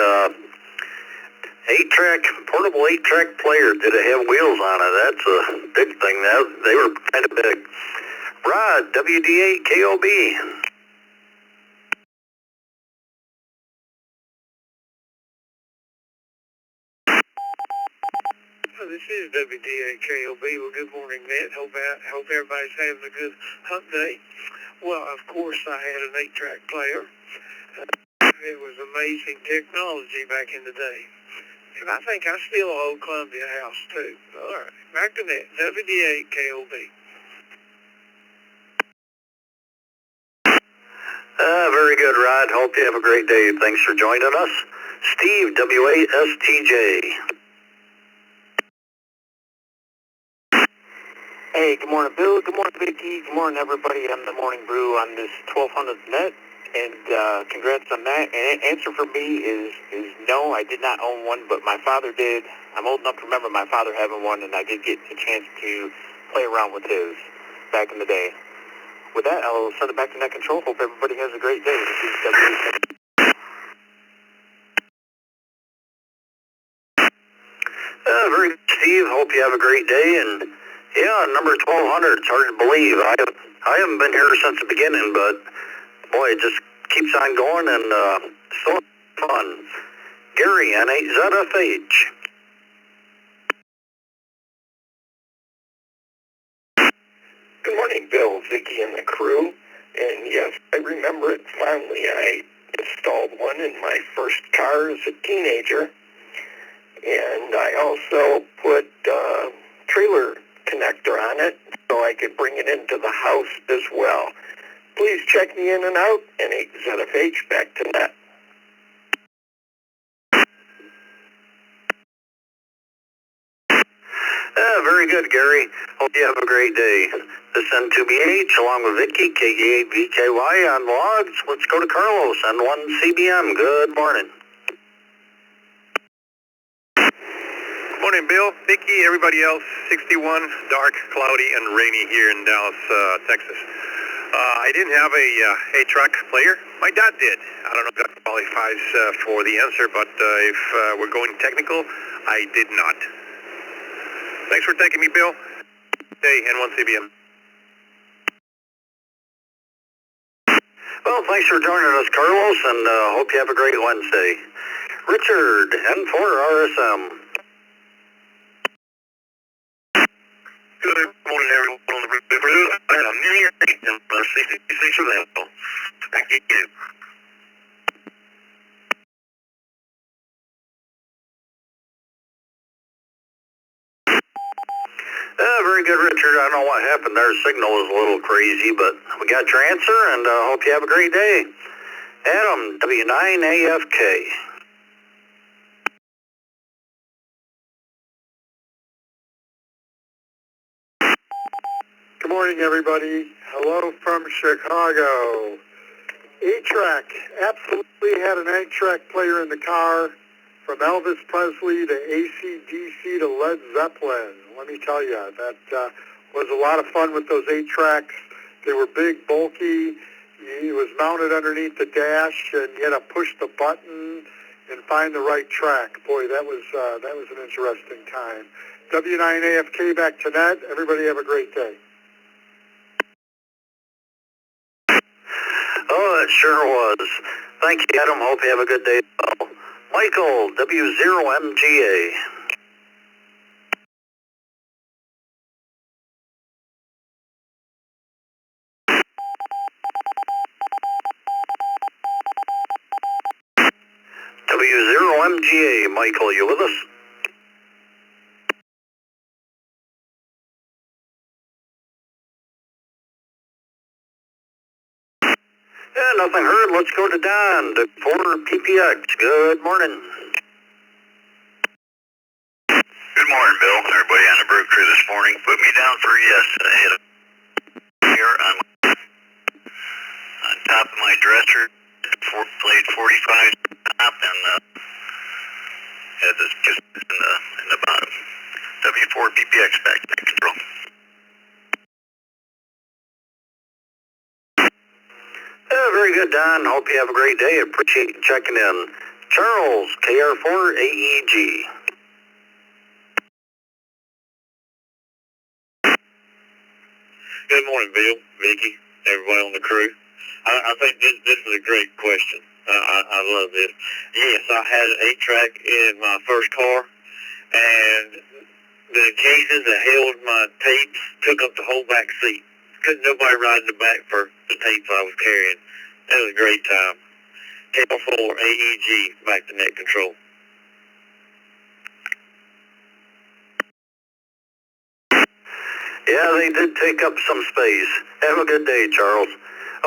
8-track, portable 8-track player. Did it have wheels on it? That's a big thing. They were kind of big. Rod, WD8KOB. Well, this is WD8KOB. Well, good morning, Matt. Hope everybody's having a good hump day. Well, of course, I had an 8-track player. It was amazing technology back in the day. And I think I still own Columbia House, too. All right. Back to that. WD8KOB. Very good, Rod. Hope you have a great day. Thanks for joining us. Steve, WASTJ. Hey, good morning, Bill. Good morning, Vicky. Good morning, everybody on the Morning Brew on this 1200th net. And congrats on that. And answer for me is no, I did not own one, but my father did. I'm old enough to remember my father having one, and I did get a chance to play around with his back in the day. With that, I'll send it back to Net Control. Hope everybody has a great day. This is Very good, Steve. Hope you have a great day. And yeah, number 1200. It's hard to believe. I haven't been here since the beginning, but boy, it just keeps on going and so fun. Gary, N8ZFH. Good morning, Bill, Vicky, and the crew. And yes, I remember it fondly. I installed one in my first car as a teenager. And I also put a trailer connector on it so I could bring it into the house as well. Please check me in and out, and ZFH back to net. Very good, Gary. Hope you have a great day. This N2BH along with Vicky, KG8VKY on logs. Let's go to Carlos, N1CBM. Good morning. Morning, Bill, Vicky, everybody else. 61, dark, cloudy, and rainy here in Dallas, Texas. I didn't have a 8-track player. My dad did. I don't know if that qualifies for the answer, but if we're going technical, I did not. Thanks for taking me, Bill. Hey, N1CBM. Well, thanks for joining us, Carlos, and hope you have a great Wednesday. Richard, N4RSM. Good morning, everyone on the Brew. I'm New Year 66 available. Thank you. Very good, Richard. I don't know what happened. Our signal was a little crazy, but we got your answer, and hope you have a great day. Adam, W9AFK. Good morning, everybody. Hello from Chicago. 8-track. Absolutely had an 8-track player in the car. From Elvis Presley to AC/DC to Led Zeppelin. Let me tell you, that was a lot of fun with those 8-tracks. They were big, bulky. It was mounted underneath the dash, and you had to push the button and find the right track. Boy, that was an interesting time. W9AFK back to net. Everybody have a great day. Oh, it sure was. Thank you, Adam. Hope you have a good day. Michael, W0MGA. W0MGA, Michael, you with us? Yeah, nothing heard. Let's go to Don, the 4 PPX. Good morning. Good morning, Bill. Everybody on the Brew Crew this morning. Put me down for yes. I had a here on top of my dresser. Played 45 top and had this just in the bottom. W4 PPX back to control. Yeah, very good, Don. Hope you have a great day. Appreciate you checking in. Charles, KR4 AEG. Good morning, Bill, Vicky, everybody on the crew. I think this is a great question. I love this. Yes, I had an 8-track in my first car, and the cases that held my tapes took up the whole back seat. Couldn't nobody ride in the back for the tapes I was carrying. That was a great time. KR4 AEG, back to net control. Yeah, they did take up some space. Have a good day, Charles.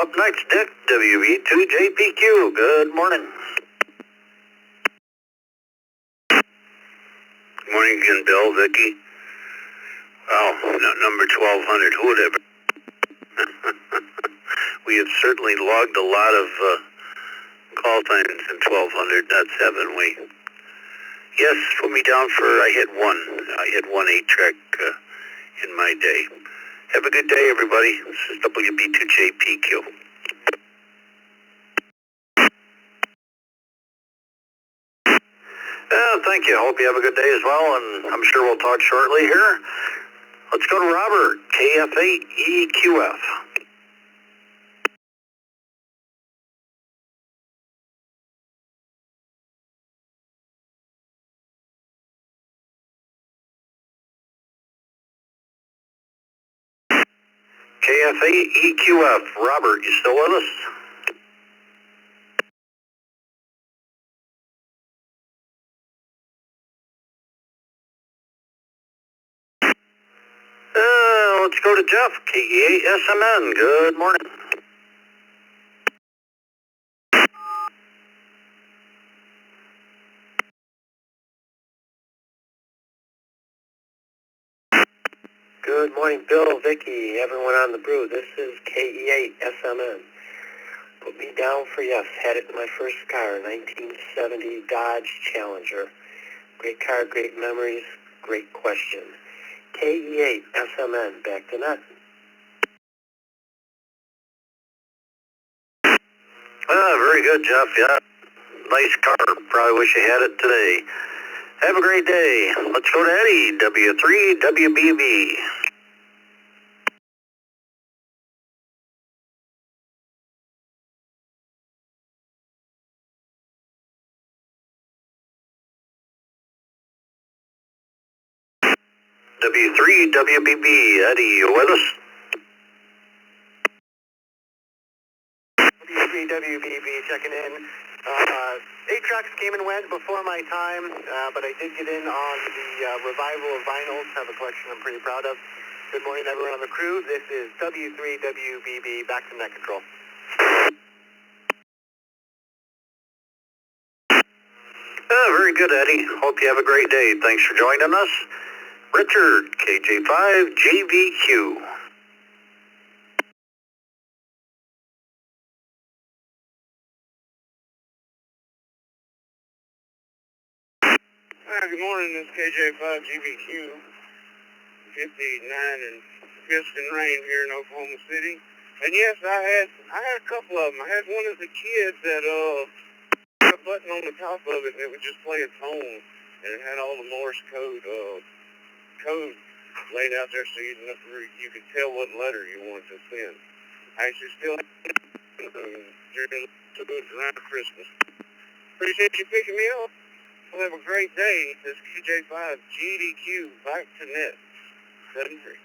Up next, Dick, WV2JPQ. Good morning. Good morning again, Bill, Vicky. Well, number 1200, who would ever? We have certainly logged a lot of call times in 1200, that's haven't we? Yes, put me down for, I hit one 8-track in my day. Have a good day, everybody. This is WB2JPQ. Thank you. Hope you have a good day as well, and I'm sure we'll talk shortly here. Let's go to Robert, KF8EQF. KF8EQF. Robert, you still with us? Let's go to Jeff, KE8SMN. Good morning. Good morning, Bill, Vicky, everyone on the brew. This is KE8SMN. Put me down for yes. Had it in my first car, 1970 Dodge Challenger. Great car, great memories, great question. KE8SMN, back to net. Very good, Jeff. Yeah, nice car. Probably wish you had it today. Have a great day. Let's go to Eddie, W3WBB. W3WBB. Eddie, you with us? W3WBB checking in. 8-tracks came and went before my time, but I did get in on the revival of vinyls. Have a collection I'm pretty proud of. Good morning, everyone on the crew. This is W3WBB. Back to net control. Very good, Eddie. Hope you have a great day. Thanks for joining us. Richard, KJ5JVQ. Good morning, this is KJ5GBQ, 59 and Piston rain here in Oklahoma City. And yes, I had a couple of them. I had one as a kid that had a button on the top of it and it would just play its home. And it had all the Morse code laid out there so you could tell what letter you wanted to send. I actually still have it around Christmas. Appreciate you picking me up. Well, have a great day. This is KJ5GDQ, back to net, 73.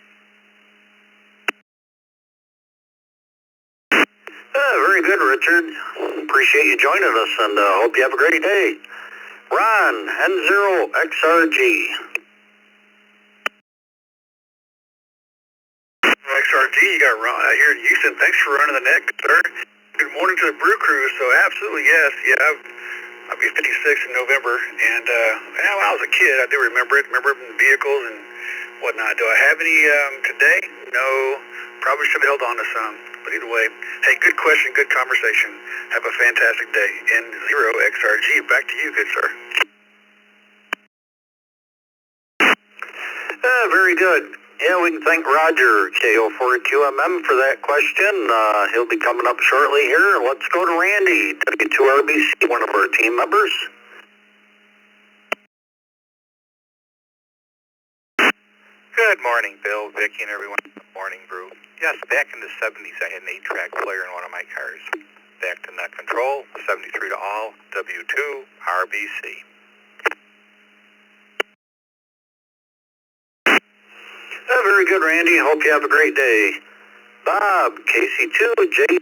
Very good, Richard. Appreciate you joining us, and hope you have a great day. Ron, N0XRG. XRG, you got Ron out here in Houston. Thanks for running the net, sir. Good morning to the Brew Crew. So absolutely, yes. Yeah, I'll be 56 in November, and when I was a kid, I do remember it in vehicles and whatnot. Do I have any today? No. Probably should have held on to some. But either way, hey, good question, good conversation. Have a fantastic day. N0XRG, back to you, good sir. Very good. Yeah, we can thank Roger, KO4QMM, for that question. He'll be coming up shortly here. Let's go to Randy, W2RBC, one of our team members. Good morning, Bill, Vicky, and everyone at the Morning Brew. Yes, back in the 70s, I had an 8-track player in one of my cars. Back to net control, 73 to all, W2RBC. Very good, Randy. Hope you have a great day. Bob, KC2JE.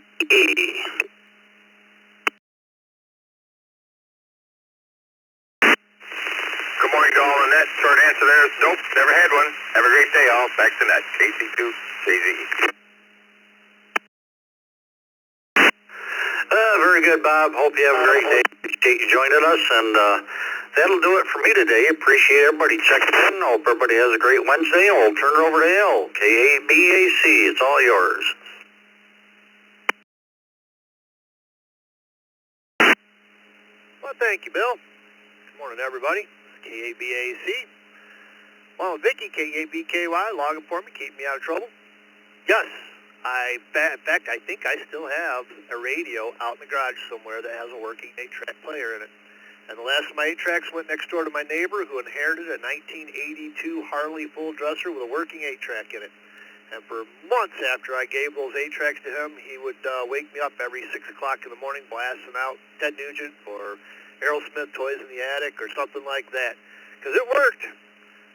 Good morning to all on net. Short answer there is nope, never had one. Have a great day, all. Back to net, KC2JE. Very good, Bob. Hope you have a great day. Appreciate you joining us, and that'll do it for me today. Appreciate everybody checking in. Hope everybody has a great Wednesday, and we'll turn it over to Al. KABAC. It's all yours. Well, thank you, Bill. Good morning, everybody. KABAC. Well, Vicky, KABKY, logging for me, keep me out of trouble. Yes, in fact, I think I still have a radio out in the garage somewhere that has a working 8-track player in it. And the last of my 8-tracks went next door to my neighbor who inherited a 1982 Harley full dresser with a working 8-track in it. And for months after I gave those 8-tracks to him, he would wake me up every 6 o'clock in the morning blasting out Ted Nugent or Aerosmith, Toys in the Attic, or something like that. Because it worked.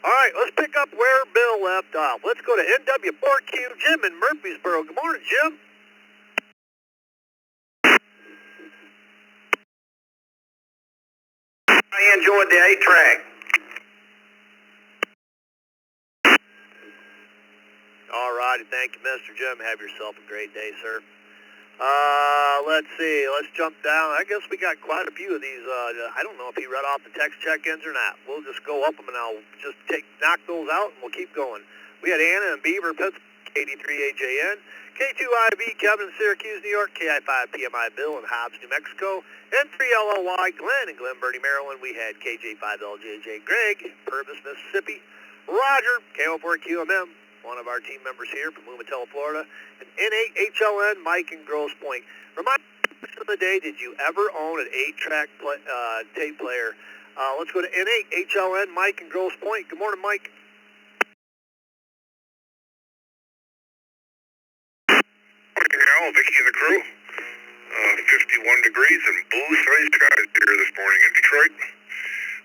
All right, let's pick up where Bill left off. Let's go to NW4Q Jim in Murfreesboro. Good morning, Jim. I enjoyed the 8-track. All righty, thank you, Mr. Jim. Have yourself a great day, sir. Let's see. Let's jump down. I guess we got quite a few of these. I don't know if he read off the text check-ins or not. We'll just go up them, and I'll just knock those out, and we'll keep going. We had Anna and Beaver, Pittsburgh, 83AJN, K2IB, Kevin in Syracuse, New York, KI5PMI, Bill in Hobbs, New Mexico, N3LLY, Glenn in Glen Burnie, Maryland. We had KJ5LJJ, Greg, Purvis, Mississippi, Roger, KO4QMM, one of our team members here from Umatilla, Florida, and N8HLN, Mike in Grosse Pointe. Remind me of the day, did you ever own an 8-track tape player? Let's go to N8HLN, Mike in Grosse Pointe. Good morning, Mike. Morning, Al, Vicky and the crew. 51 degrees and blue skies here this morning in Detroit.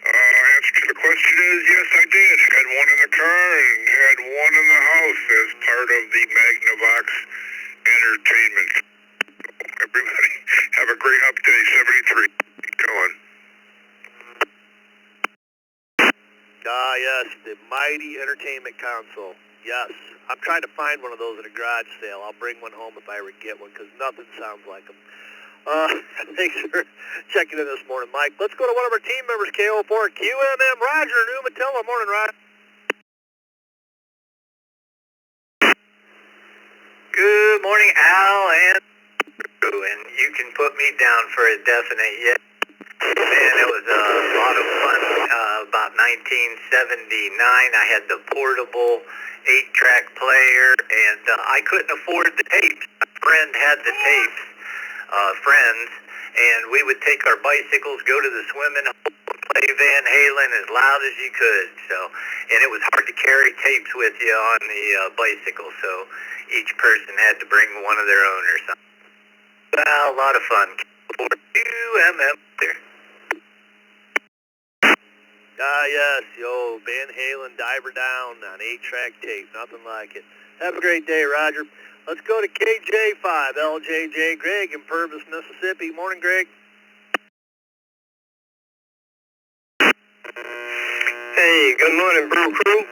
Answer to the question is, yes, I did. Had one in the car and had one in the house as part of the Magnavox entertainment. Everybody, have a great up day, 73. Keep going. Yes, the mighty entertainment console. Yes, I'm trying to find one of those at a garage sale. I'll bring one home if I ever get one, because nothing sounds like them. Thanks for checking in this morning, Mike. Let's go to one of our team members, KO4QMM, Roger in Umatilla. Morning, Roger. Good morning, Al, and you can put me down for a definite yes. Man, it was a lot of fun. About 1979, I had the portable 8-track player, and I couldn't afford the tapes. My friend had the tapes, friends, and we would take our bicycles, go to the swimming hole, play Van Halen as loud as you could. So, and it was hard to carry tapes with you on the bicycle, so each person had to bring one of their own or something. Well, a lot of fun. 2MM there. Yes, the old Van Halen Diver Down on 8-track tape. Nothing like it. Have a great day, Roger. Let's go to KJ5LJJ, Greg in Purvis, Mississippi. Morning, Greg. Hey, good morning, Brew Crew.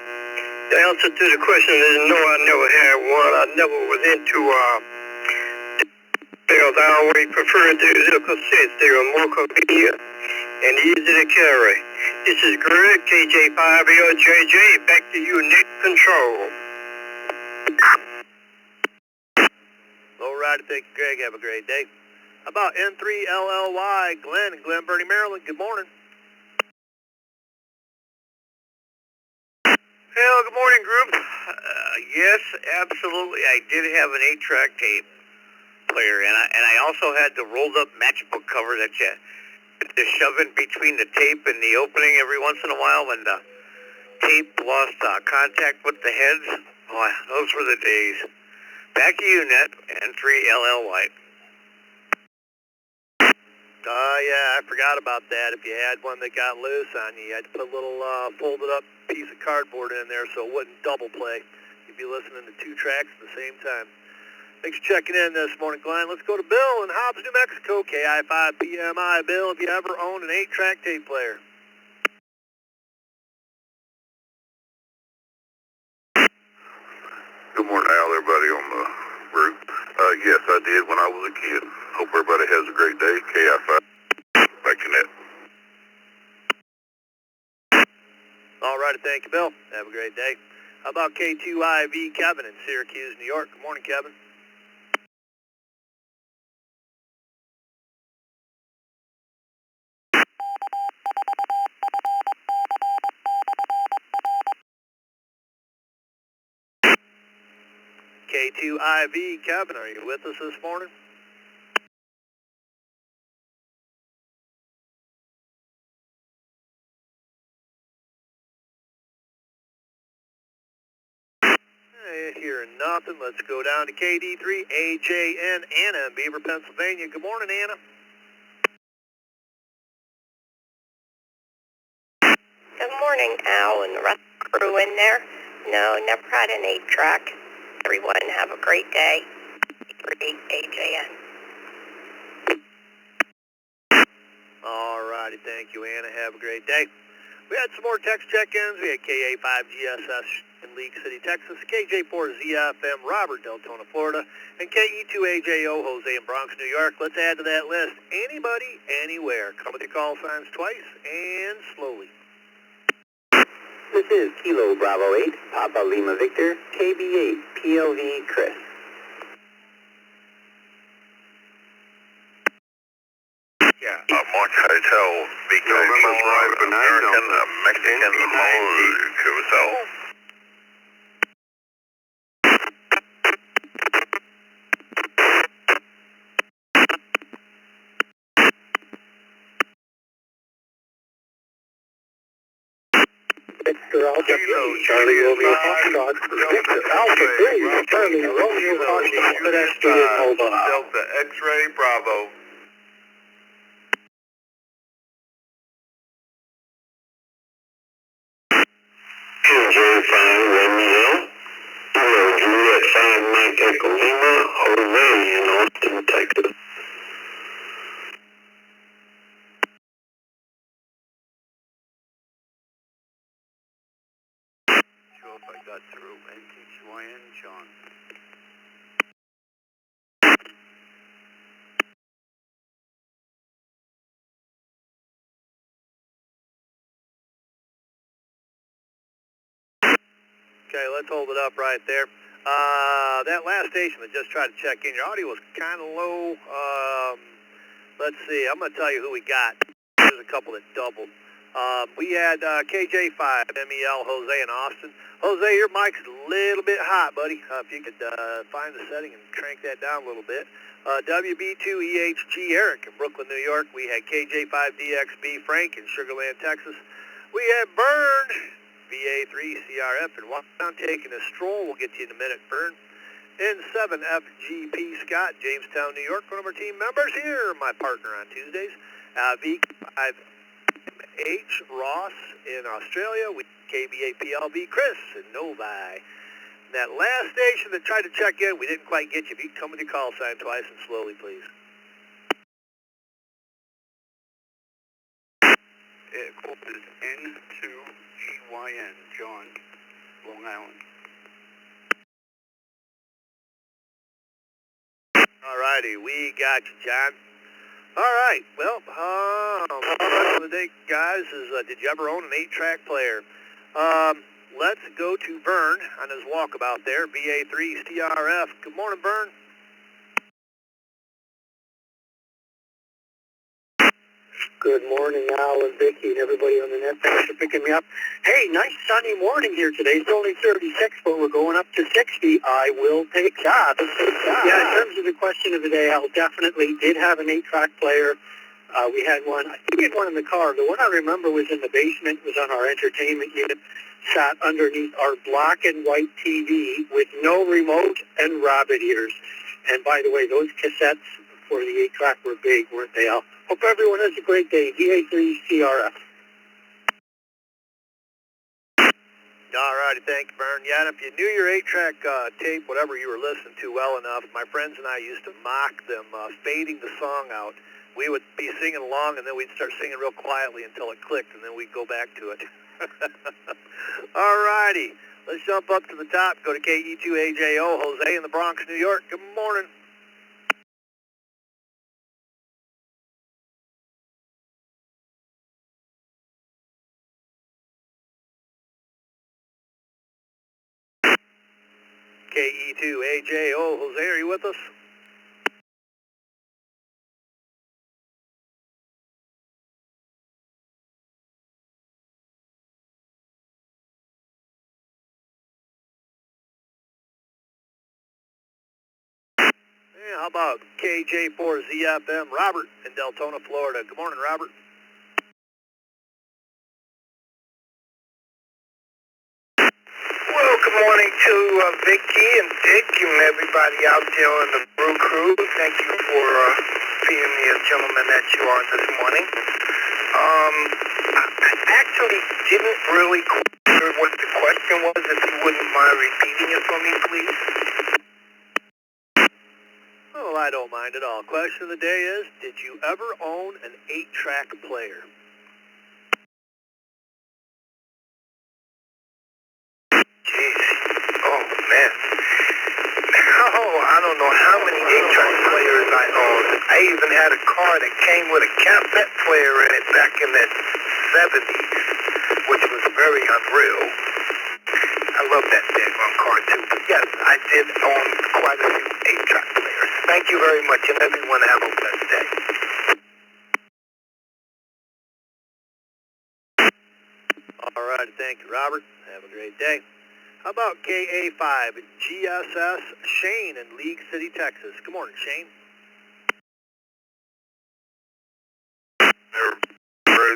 The answer to the question is no, I never had one. I never was into sales. I always preferred the little cassettes. They were more convenient and easy to carry. This is Greg, KJ5LJJ. Back to you, Nick Control. All right, thank you, Greg. Have a great day. How about N3LLY, Glenn in Glen Burnie, Maryland? Good morning. Hello, good morning, group. Yes, absolutely. I did have an 8-track tape player, and I also had the rolled-up matchbook cover that you shove in between the tape and the opening every once in a while when the tape lost contact with the heads. Oh, those were the days. Back to you, Net, N3LLY. Yeah, I forgot about that. If you had one that got loose on you, you had to put a little folded up piece of cardboard in there so it wouldn't double play. You'd be listening to 2 tracks at the same time. Thanks for checking in this morning, Glenn. Let's go to Bill in Hobbs, New Mexico. KI5PMI. Bill, have you ever owned an 8-track tape player? Good morning, Al, everybody on the group. Yes, I did when I was a kid. Hope everybody has a great day. KI5, back to net. All righty, thank you, Bill. Have a great day. How about K2IV Kevin in Syracuse, New York? Good morning, Kevin. K2IV Kevin, are you with us this morning? Hearing nothing. Let's go down to KD3 AJN Anna in Beaver, Pennsylvania. Good morning, Anna. Good morning, Al, and the rest of the crew in there. No, never had an 8-track. Everyone have a great day. AJN. All righty, thank you, Anna. Have a great day. We had some more text check-ins. We had KA5GSS in League City, Texas, KJ4ZFM, Robert, Deltona, Florida, and KE2AJO, Jose in Bronx, New York. Let's add to that list. Anybody, anywhere. Come with your call signs twice and slowly. This is Kilo Bravo 8, Papa Lima Victor, KB8, PLV Chris. Yeah. March Hotel, Vico, American, Mexican, Mode, Curacao. Victor Alpha 3, Charlie Romeo Foxtrot, Victor Alpha 3, Charlie Romeo Foxtrot, pedestrian mobile. Delta X-Ray Bravo. KJ5 Romeo, Juliet 5 Mike Echo Lima, Jose in Austin, Texas. Sure if I got through. NTQIN, John. Okay, let's hold it up right there. That last station that just tried to check in, your audio was kind of low. Let's see, I'm going to tell you who we got. There's a couple that doubled. We had KJ5, MEL, Jose in Austin. Jose, your mic's a little bit hot, buddy. If you could find the setting and crank that down a little bit. WB2EHG Eric in Brooklyn, New York. We had KJ5DXB Frank in Sugar Land, Texas. We had Burn, VA3CRF in Watertown, taking a stroll. We'll get to you in a minute, Burn. N7FGP Scott, Jamestown, New York, one of our team members here, my partner on Tuesdays. V5H Ross in Australia, we KB8PLV Chris in Novi. And that last station that tried to check in, we didn't quite get you. If you could come with your call sign twice and slowly, please. Code is N2GYN, John, Long Island. All righty, we got you, John. All right, well, the rest of the day, guys, is did you ever own an 8-track player? Let's go to Vern on his walkabout there, VA3 CRF. Good morning, Vern. Good morning, Al and Vicky and everybody on the net. Thanks for picking me up. Hey, nice sunny morning here today. It's only 36, but we're going up to 60. I will take that. Yeah, in terms of the question of the day, Al definitely did have an 8-track player. We had one, I think we had one in the car. The one I remember was in the basement, was on our entertainment unit, sat underneath our black and white TV with no remote and rabbit ears. And by the way, those cassettes for the 8-track were big, weren't they, Al? Hope everyone has a great day. VA3CRF. All righty, thank you, Vern. Yeah, and if you knew your 8-track tape, whatever you were listening to well enough, my friends and I used to mock them, fading the song out. We would be singing along, and then we'd start singing real quietly until it clicked, and then we'd go back to it. All righty, let's jump up to the top, go to KE2AJO, Jose in the Bronx, New York. Good morning. KE2AJO. Jose, are you with us? Yeah, how about KJ4ZFM, Robert in Deltona, Florida. Good morning, Robert. Well, good morning to Vicky and Dick and everybody out there on the Brew Crew. Thank you for being the gentleman that you are this morning. I actually didn't really hear what the question was. If you wouldn't mind repeating it for me, please. Oh, I don't mind at all. Question of the day is, did you ever own an 8-track player? Jeez. Oh, man. Oh, I don't know how many 8-track players I owned. I even had a car that came with a cassette player in it back in the 70s, which was very unreal. I love that daggone car, too. But yes, I did own quite a few 8-track players. Thank you very much, and everyone have a blessed day. All right, thank you, Robert. Have a great day. How about KA5 GSS Shane in League City, Texas? Good morning, Shane.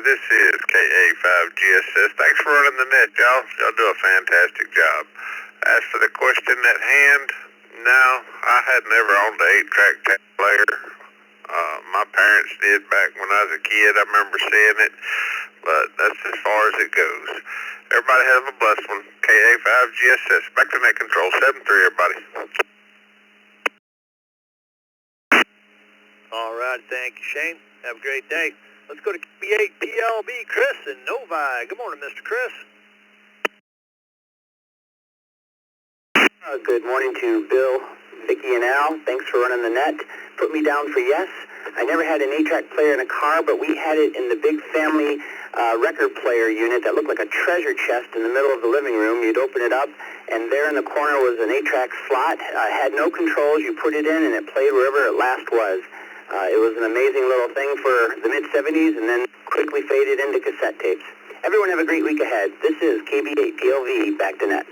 This is KA5GSS. Thanks for running the net, y'all. Y'all do a fantastic job. As for the question at hand, no, I had never owned an 8-track tape player. My parents did back when I was a kid. I remember seeing it, but that's as far as it goes. Everybody have a blessed one. KA5GSS. Back to net control. 7-3, everybody. All right, thank you, Shane. Have a great day. Let's go to B8 PLB, Chris in Novi. Good morning, Mr. Chris. Good morning to Bill, Vicky, and Al. Thanks for running the net. Put me down for yes. I never had an 8-track player in a car, but we had it in the big family record player unit that looked like a treasure chest in the middle of the living room. You'd open it up, and there in the corner was an 8-track slot. Had no controls. You put it in, and it played wherever it last was. It was an amazing little thing for the mid-'70s, and then quickly faded into cassette tapes. Everyone have a great week ahead. This is KB8 PLV, back to net.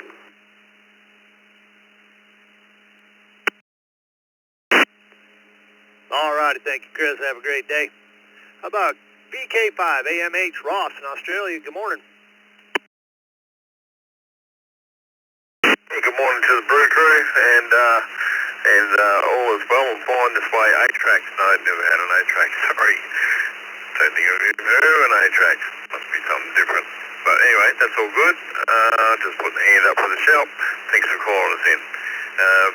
All righty, thank you, Chris. Have a great day. How about BK5 AMH Ross in Australia? Good morning. Good morning to the Brew Crew, and all is well and fine this way. 8-tracks, no, I never had an 8-track, sorry. Don't think I've ever an 8-track. Must be something different. But anyway, that's all good. Just putting the hand up for the shelf. Thanks for calling us in.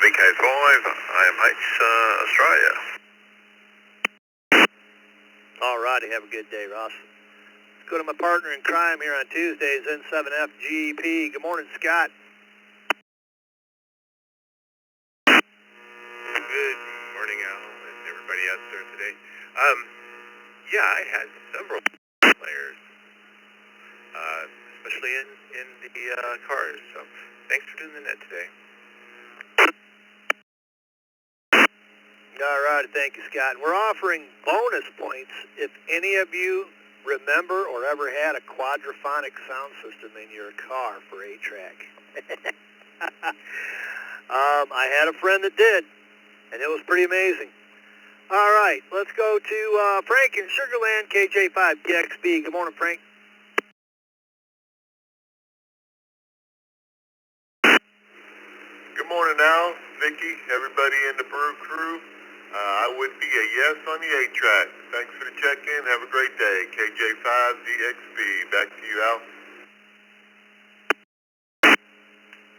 BK5, AMH Australia. All righty, have a good day, Ross. Let's go to my partner in crime here on Tuesdays, N7F GEP. Good morning, Scott. Good morning, Al, and everybody out there today. Yeah, I had several players, especially in the cars, so thanks for doing the net today. All right, thank you, Scott. We're offering bonus points if any of you remember or ever had a quadraphonic sound system in your car for 8-track. I had a friend that did, and it was pretty amazing. All right, let's go to Frank in Sugarland, KJ5DXB. Good morning, Frank. Good morning, Al, Vicky, everybody in the Brew Crew. I would be a yes on the 8-track. Thanks for the check-in. Have a great day. KJ5DXB. Back to you, Al.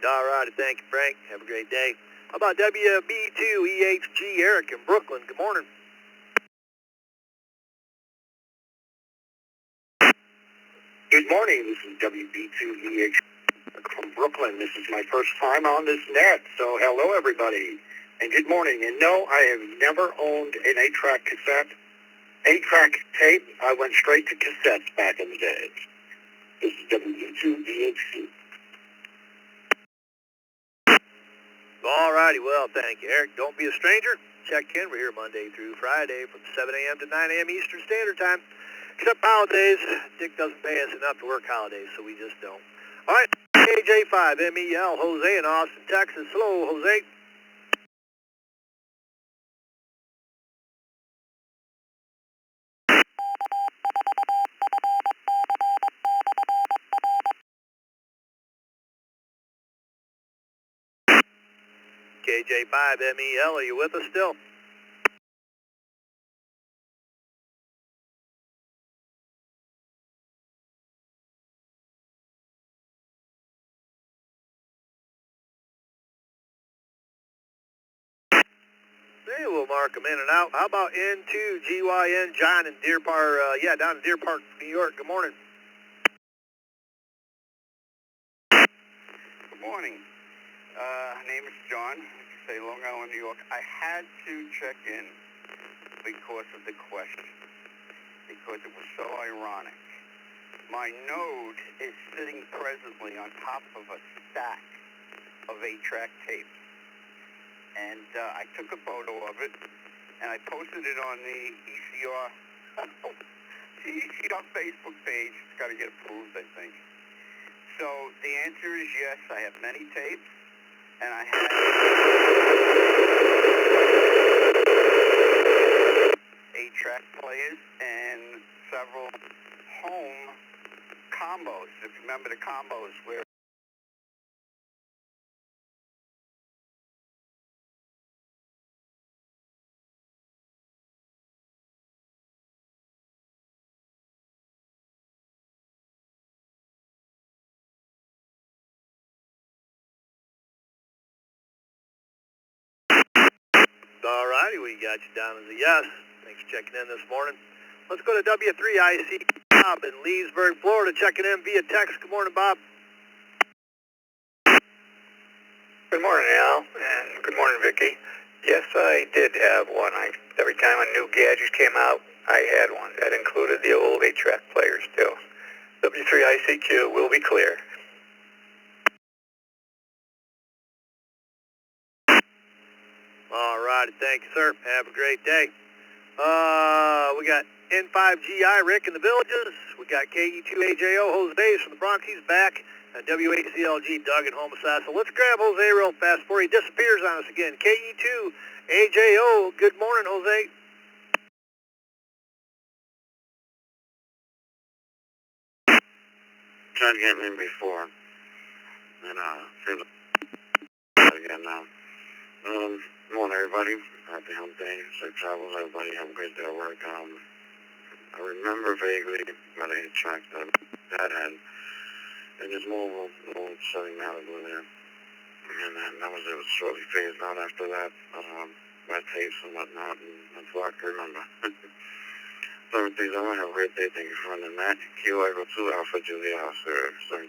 All righty, thank you, Frank. Have a great day. How about WB2EHG Eric in Brooklyn? Good morning. Good morning. This is WB2EHG from Brooklyn. This is my first time on this net, so hello, everybody. And good morning. And no, I have never owned an 8-track cassette. 8-track tape, I went straight to cassettes back in the day. This is WB2EHG. righty, well, thank you, Eric. Don't be a stranger. Check in. We're here Monday through Friday from 7 a.m. to 9 a.m. Eastern Standard Time. Except holidays. Dick doesn't pay us enough to work holidays, so we just don't. All right, KJ5MEL, Jose in Austin, Texas. Hello, Jose. KJ5MEL, are you with us still? Hey, we'll mark them in and out. How about N2 GYN John in Deer Park, down in Deer Park, New York. Good morning. Good morning. Name is John, say Long Island, New York. I had to check in because of the question, because it was so ironic. My node is sitting presently on top of a stack of 8-track tapes. And I took a photo of it, and I posted it on the ECR Facebook page. It's got to get approved, I think. So the answer is yes, I have many tapes, and I have 8-track players and several home combos. If you remember the combos where All righty, we got you down as a yes. Thanks for checking in this morning. Let's go to W3IC Bob in Leesburg, Florida, checking in via text. Good morning, Bob. Good morning, Al, and good morning, Vicki. Yes, I did have one. Every time a new gadget came out, I had one. That included the old 8-track players, too. W3ICQ will be clear. All righty, thank you, sir. Have a great day. We got N5GI Rick in the Villages. We got KE2AJO Jose from the Bronx. He's back. W8CLG Doug in Homosassa. Let's grab Jose real fast before he disappears on us again. KE2AJO. Good morning, Jose. Tried to get me before, and see again now. Morning, everybody. Happy hump day. Safe travels, everybody. Have a great day at work. I remember vaguely about 8 tracks that Dad had in his mobile setting Malibu there, and that was it. Was shortly phased out after that by tapes and whatnot, and that's all I can remember. So, things I want to have a great day. Thank you for running that. Kilo Echo 2 Alpha Julia Oscar 73.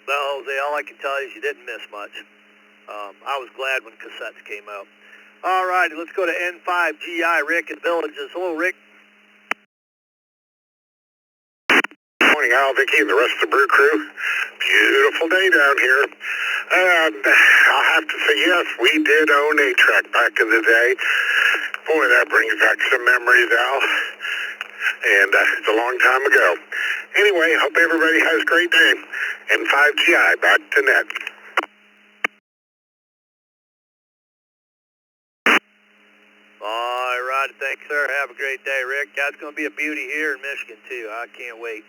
Well, Jose, all I can tell you is you didn't miss much. I was glad when cassettes came out. All righty, let's go to N5GI Rick in Villages. Hello, Rick. Good morning, Al, Vicki, and the rest of the Brew crew. Beautiful day down here. I'll have to say yes, we did own 8-track back in the day. Boy, that brings back some memories, Al. And it's a long time ago. Anyway, hope everybody has a great day. N5GI, back to net. All right, thanks, sir. Have a great day, Rick. That's going to be a beauty here in Michigan, too. I can't wait.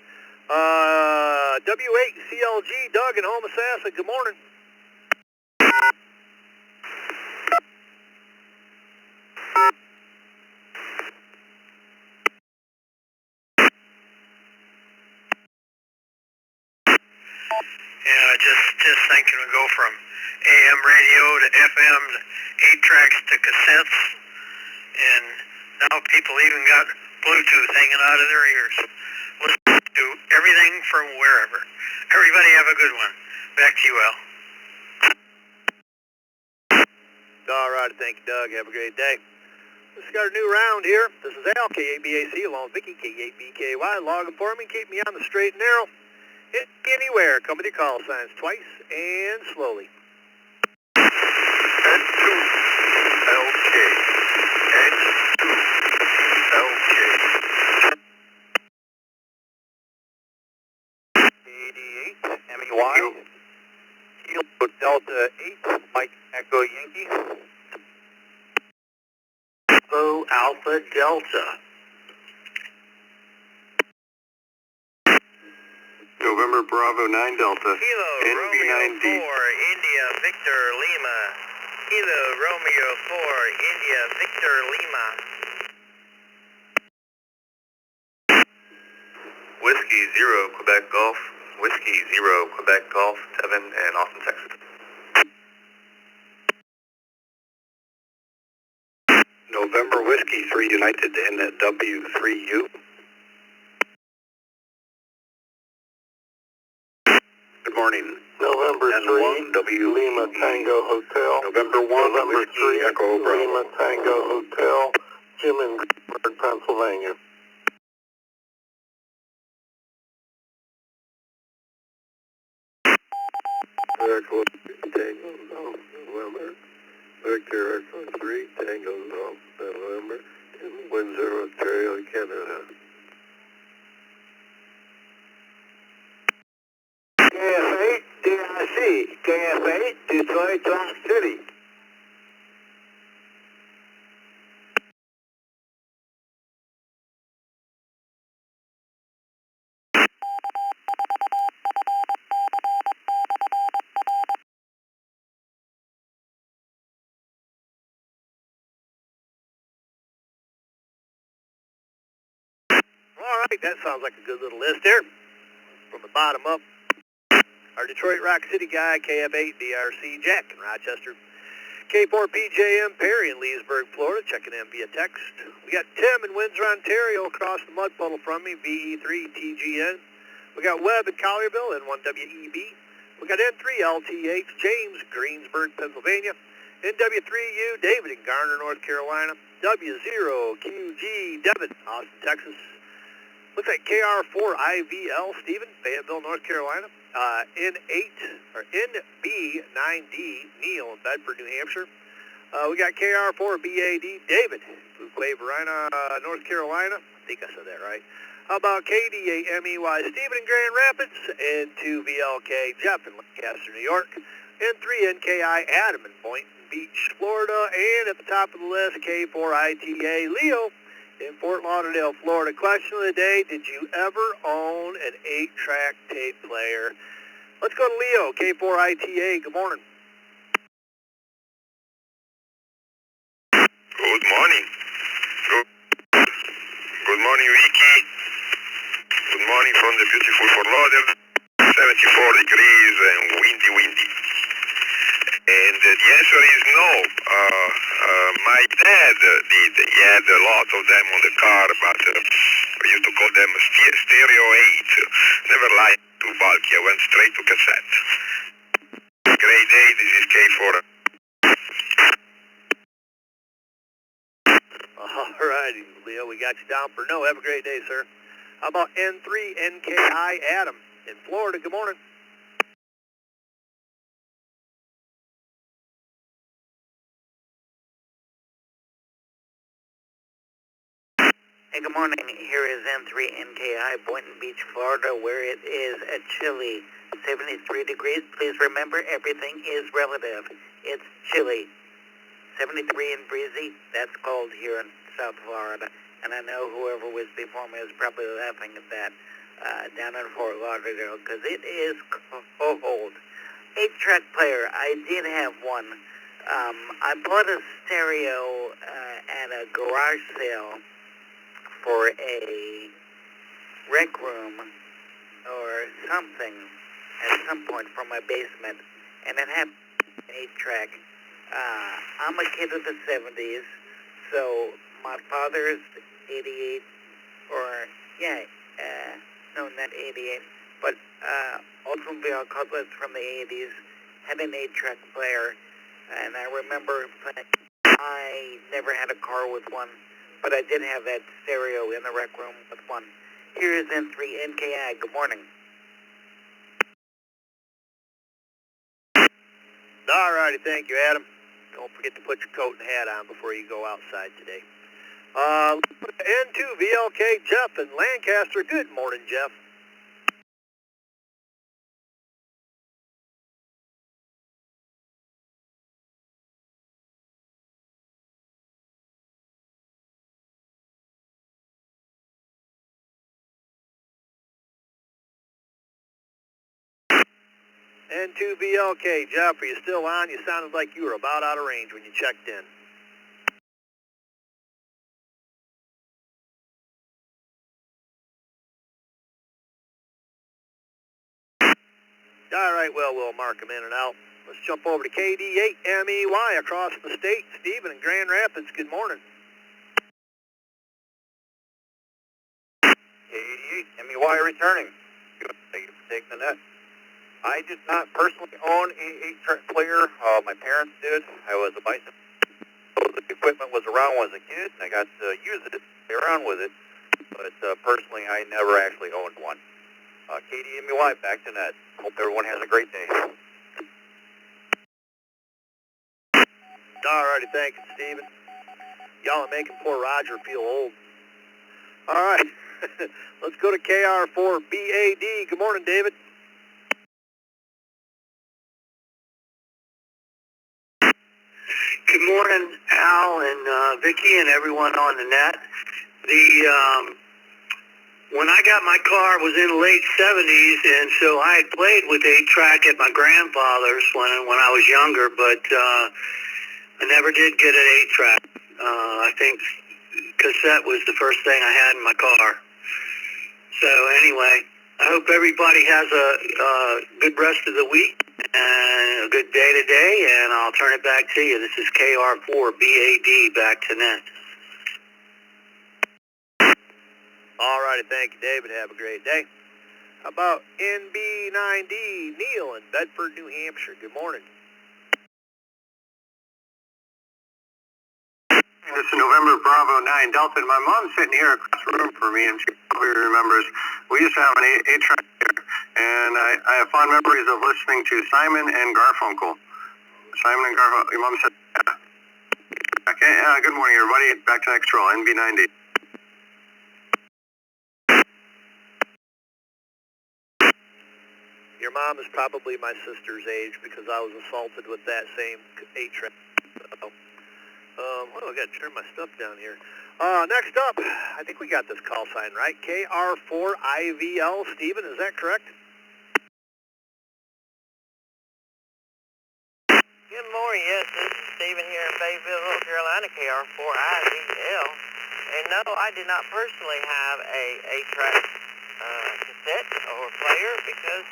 W8CLG, Doug in Homosassa. Good morning. Yeah, just thinking we go from AM radio to FM to 8 tracks to cassettes, and now people even got Bluetooth hanging out of their ears. Listen to everything from wherever. Everybody have a good one. Back to you, Al. All right, thank you, Doug. Have a great day. This got a new round here. This is Al, KABAC, along with Vicky, K8BKY. Log them for me, keep me on the straight and narrow. Hit anywhere. Come with your call signs twice and slowly. N2, LK. N2, LK. 88, MEY. Kilo Delta 8, Mike Echo Yankee. Bravo Alpha Delta. November Bravo 9 Delta. Kilo NB9D. Romeo 4, India Victor Lima. Kilo Romeo 4, India Victor Lima. Whiskey 0, Quebec Golf. Whiskey 0, Quebec Golf, 7, and Austin, Texas. November Whiskey 3 United NW3U. Good morning. November 3, N1W Lima Tango Hotel. November 1, November Whiskey 3, Echo Bravo. Lima Tango Hotel, Jim in Greensburg, Pennsylvania. Echo Tango November. Victor Echo 3 Tango November in Windsor, Ontario, Canada. KF8, DIC. KF8, Detroit, Rock City. All right, that sounds like a good little list there. From the bottom up, our Detroit Rock City guy, KF8, DRC, Jack in Rochester. K4 PJM Perry in Leesburg, Florida, checking in via text. We got Tim in Windsor, Ontario, across the mud puddle from me, VE3 TGN. We got Webb in Collierville, N1WEB. We got N3LTH, James, Greensburg, Pennsylvania. NW3U, David in Garner, North Carolina. W0QG, Devin, Austin, Texas. Looks like KR4IVL, Stephen, Fayetteville, North Carolina. N8, or NB9D, Neil in Bedford, New Hampshire. We got KR4BAD, David, Fuquay, Verona, North Carolina. I think I said that right. How about KD8MEY, Stephen in Grand Rapids. N2VLK, Jeff in Lancaster, New York. N3NKI, Adam in Boynton Beach, Florida. And at the top of the list, K4ITA, Leo in Fort Lauderdale, Florida. Question of the day, did you ever own an 8-track tape player? Let's go to Leo, K4ITA. Good morning. Good morning. Good morning, Vicky. Good morning from the beautiful Fort Lauderdale. 74 degrees and windy. And the answer is no. My dad did. He had a lot of them on the car, but we used to call them Stereo 8. Never liked too bulky. I went straight to cassette. Great day. This is K4. All righty, Leo, we got you down for no. Have a great day, sir. How about N3NKI Adam in Florida? Good morning. Hey, good morning. Here is N3NKI, Boynton Beach, Florida, where it is a chilly 73 degrees. Please remember, everything is relative. It's chilly. 73 and breezy, that's cold here in South Florida. And I know whoever was before me is probably laughing at that down in Fort Lauderdale, because it is cold. 8-track player, I did have one. I bought a stereo at a garage sale for a rec room or something at some point from my basement, and it had an 8-track. I'm a kid of the 70s, so my father's 88, no, not 88, but automobile couplets from the 80s had an 8-track player, and I remember I never had a car with one, but I did have that stereo in the rec room with one. Here is N3NKI. Good morning. All righty, thank you, Adam. Don't forget to put your coat and hat on before you go outside today. N2 VLK Jeff in Lancaster. Good morning, Jeff. N2 VLK, Jeff, are you still on? You sounded like you were about out of range when you checked in. All right, well, we'll mark them in and out. Let's jump over to KD8MEY across the state. Stephen in Grand Rapids, good morning. KD8MEY returning. Thank you for taking the net. I did not personally own a 8-track player. My parents did. I was a bicycle. So the equipment was around when I was a kid, and I got to use it, play around with it. But personally, I never actually owned one. KD8MEY, back to net. Hope everyone has a great day. All righty, thank you, Stephen. Y'all are making poor Roger feel old. All right, let's go to KR4BAD. Good morning, David. Good morning, Al and Vicky and everyone on the net. When I got my car, it was in the late 70s, and so I had played with 8-track at my grandfather's when I was younger, but I never did get an 8-track. I think cassette was the first thing I had in my car. So anyway, I hope everybody has a good rest of the week and a good day today, and I'll turn it back to you. This is KR4BAD, back to net. All righty, thank you, David. Have a great day. How about NB9D, Neil in Bedford, New Hampshire. Good morning. This is November Bravo 9 Delta. My mom's sitting here across the room from me, and she probably remembers we used to have an 8-track here, and I have fond memories of listening to Simon and Garfunkel. Simon and Garfunkel. Your mom said, yeah. Okay, good morning, everybody. Back to next roll, NB90. Your mom is probably my sister's age because I was assaulted with that same 8-track. So, I got to turn my stuff down here. Next up, I think we got this call sign right. KR4IVL. Stephen, is that correct? Good morning. Yes, this is Stephen here in Fayetteville, North Carolina, KR4IVL. And no, I did not personally have a 8-track cassette or player because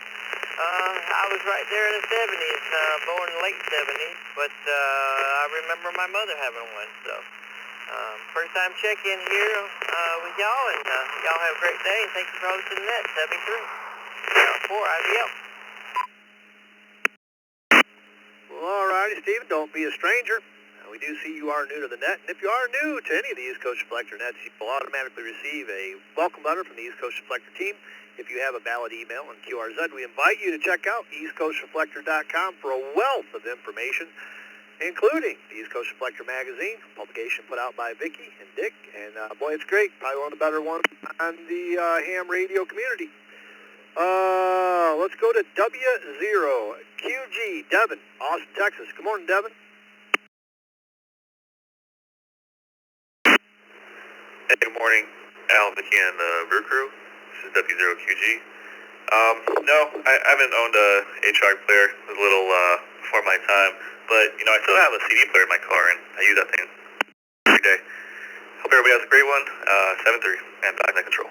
I was right there in the 70s, born in the late 70s, but I remember my mother having one. So first time check-in here with y'all, and y'all have a great day, and thank you for hosting the net, 73, 4IVL. Well, all righty, Stephen, don't be a stranger. We do see you are new to the net, and if you are new to any of the East Coast Reflector nets, you will automatically receive a welcome letter from the East Coast Reflector team. If you have a valid email and QRZ, we invite you to check out eastcoastreflector.com for a wealth of information, including the East Coast Reflector magazine, publication put out by Vicky and Dick, and boy, it's great. Probably one of the better ones on the ham radio community. Let's go to W0QG, Devin, Austin, Texas. Good morning, Devin. Hey, good morning, Al, Vicky, and the Brew Crew. This is W0QG. No, I haven't owned a 8-track player. It was a little before my time. But, I still have a CD player in my car, and I use that thing every day. Hope everybody has a great one. 7-3, and back in control.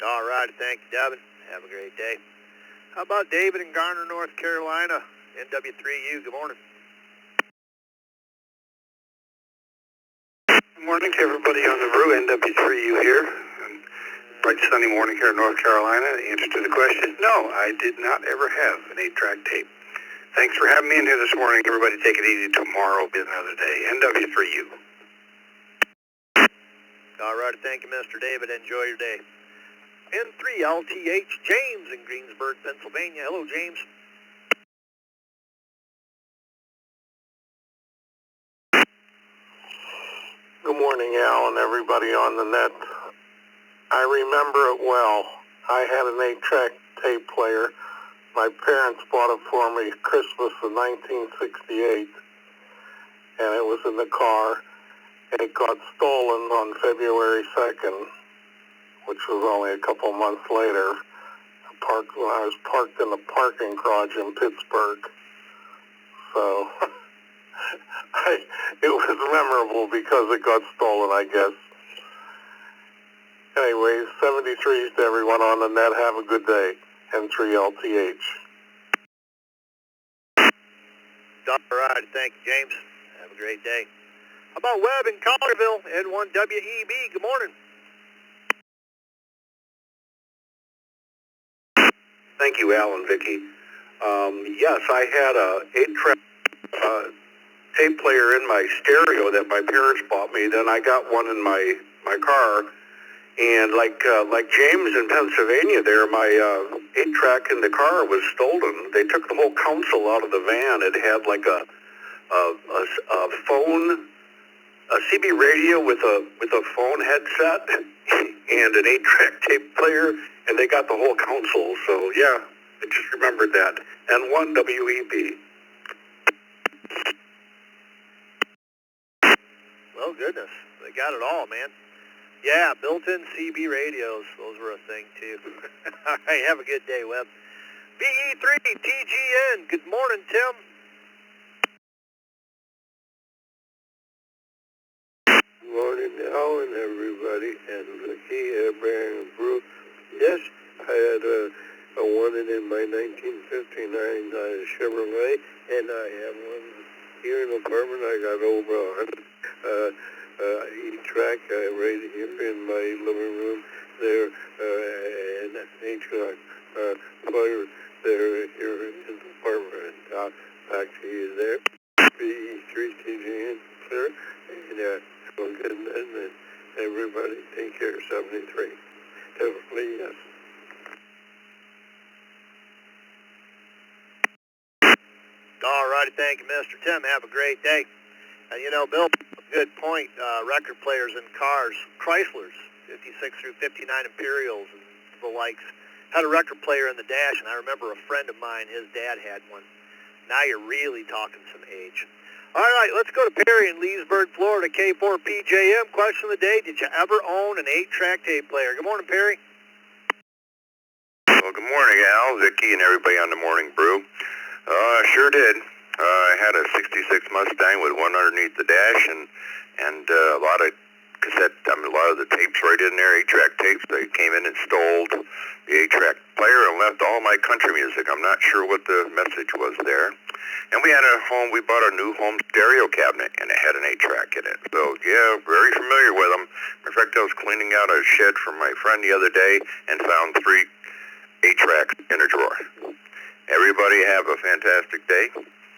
All right, thank you, Devin. Have a great day. How about David in Garner, North Carolina, NW3U? Good morning. Good morning to everybody on the Brew, NW3U here. Bright sunny morning here in North Carolina. The answer to the question, no, I did not ever have an 8-track tape. Thanks for having me in here this morning. Everybody take it easy. Tomorrow will be another day. NW3U. All right, thank you, Mr. David. Enjoy your day. N3LTH, James in Greensburg, Pennsylvania. Hello, James. Good morning, Al, and everybody on the net. I remember it well. I had an 8-track tape player. My parents bought it for me Christmas of 1968, and it was in the car, and it got stolen on February 2nd, which was only a couple months later, when I was parked in the parking garage in Pittsburgh. So it was memorable because it got stolen, I guess. Anyways, 73s to everyone on the net. Have a good day. N3LTH. All right, thank you, James. Have a great day. How about Webb in Collierville, N1WEB? Good morning. Thank you, Al and Vicki. Yes, I had a 8-track tape player in my stereo that my parents bought me. Then I got one in my car. And like James in Pennsylvania there, my 8-track in the car was stolen. They took the whole console out of the van. It had like a phone, a CB radio with a phone headset and an 8-track tape player, and they got the whole console. So yeah, I just remembered that. N1WEB. Well, goodness, they got it all, man. Yeah, built-in CB radios. Those were a thing, too. All right, have a good day, Webb. VE3TGN. Good morning, Tim. Good morning, Al, and everybody, and Vicky, Morning Brew. Yes, I had a one in my 1959 Chevrolet, and I have one here in the apartment. I got over 100 E-track right here in my living room there, and an 8-track player there here in the apartment. Back to you there. VE3TGN clear, and so good, and everybody take care. 73. Definitely yes. All righty, thank you, Mr. Tim. Have a great day. And you know, Bill, good point. Record players in cars, Chryslers, 56 through 59 Imperials and the likes, had a record player in the dash, and I remember a friend of mine, his dad had one. Now you're really talking some age. All right, let's go to Perry in Leesburg, Florida, K4PJM. Question of the day, did you ever own an 8-track tape player? Good morning, Perry. Well, good morning, Al, Vicky, and everybody on the Morning Brew. Sure did. I had a 66 Mustang with one underneath the dash, and a lot of a lot of the tapes right in there, 8-track tapes. They came in and stole the 8-track player and left all my country music. I'm not sure what the message was there. And we bought a new home stereo cabinet, and it had an 8-track in it. So, yeah, very familiar with them. In fact, I was cleaning out a shed for my friend the other day and found 3 8-tracks in a drawer. Everybody have a fantastic day.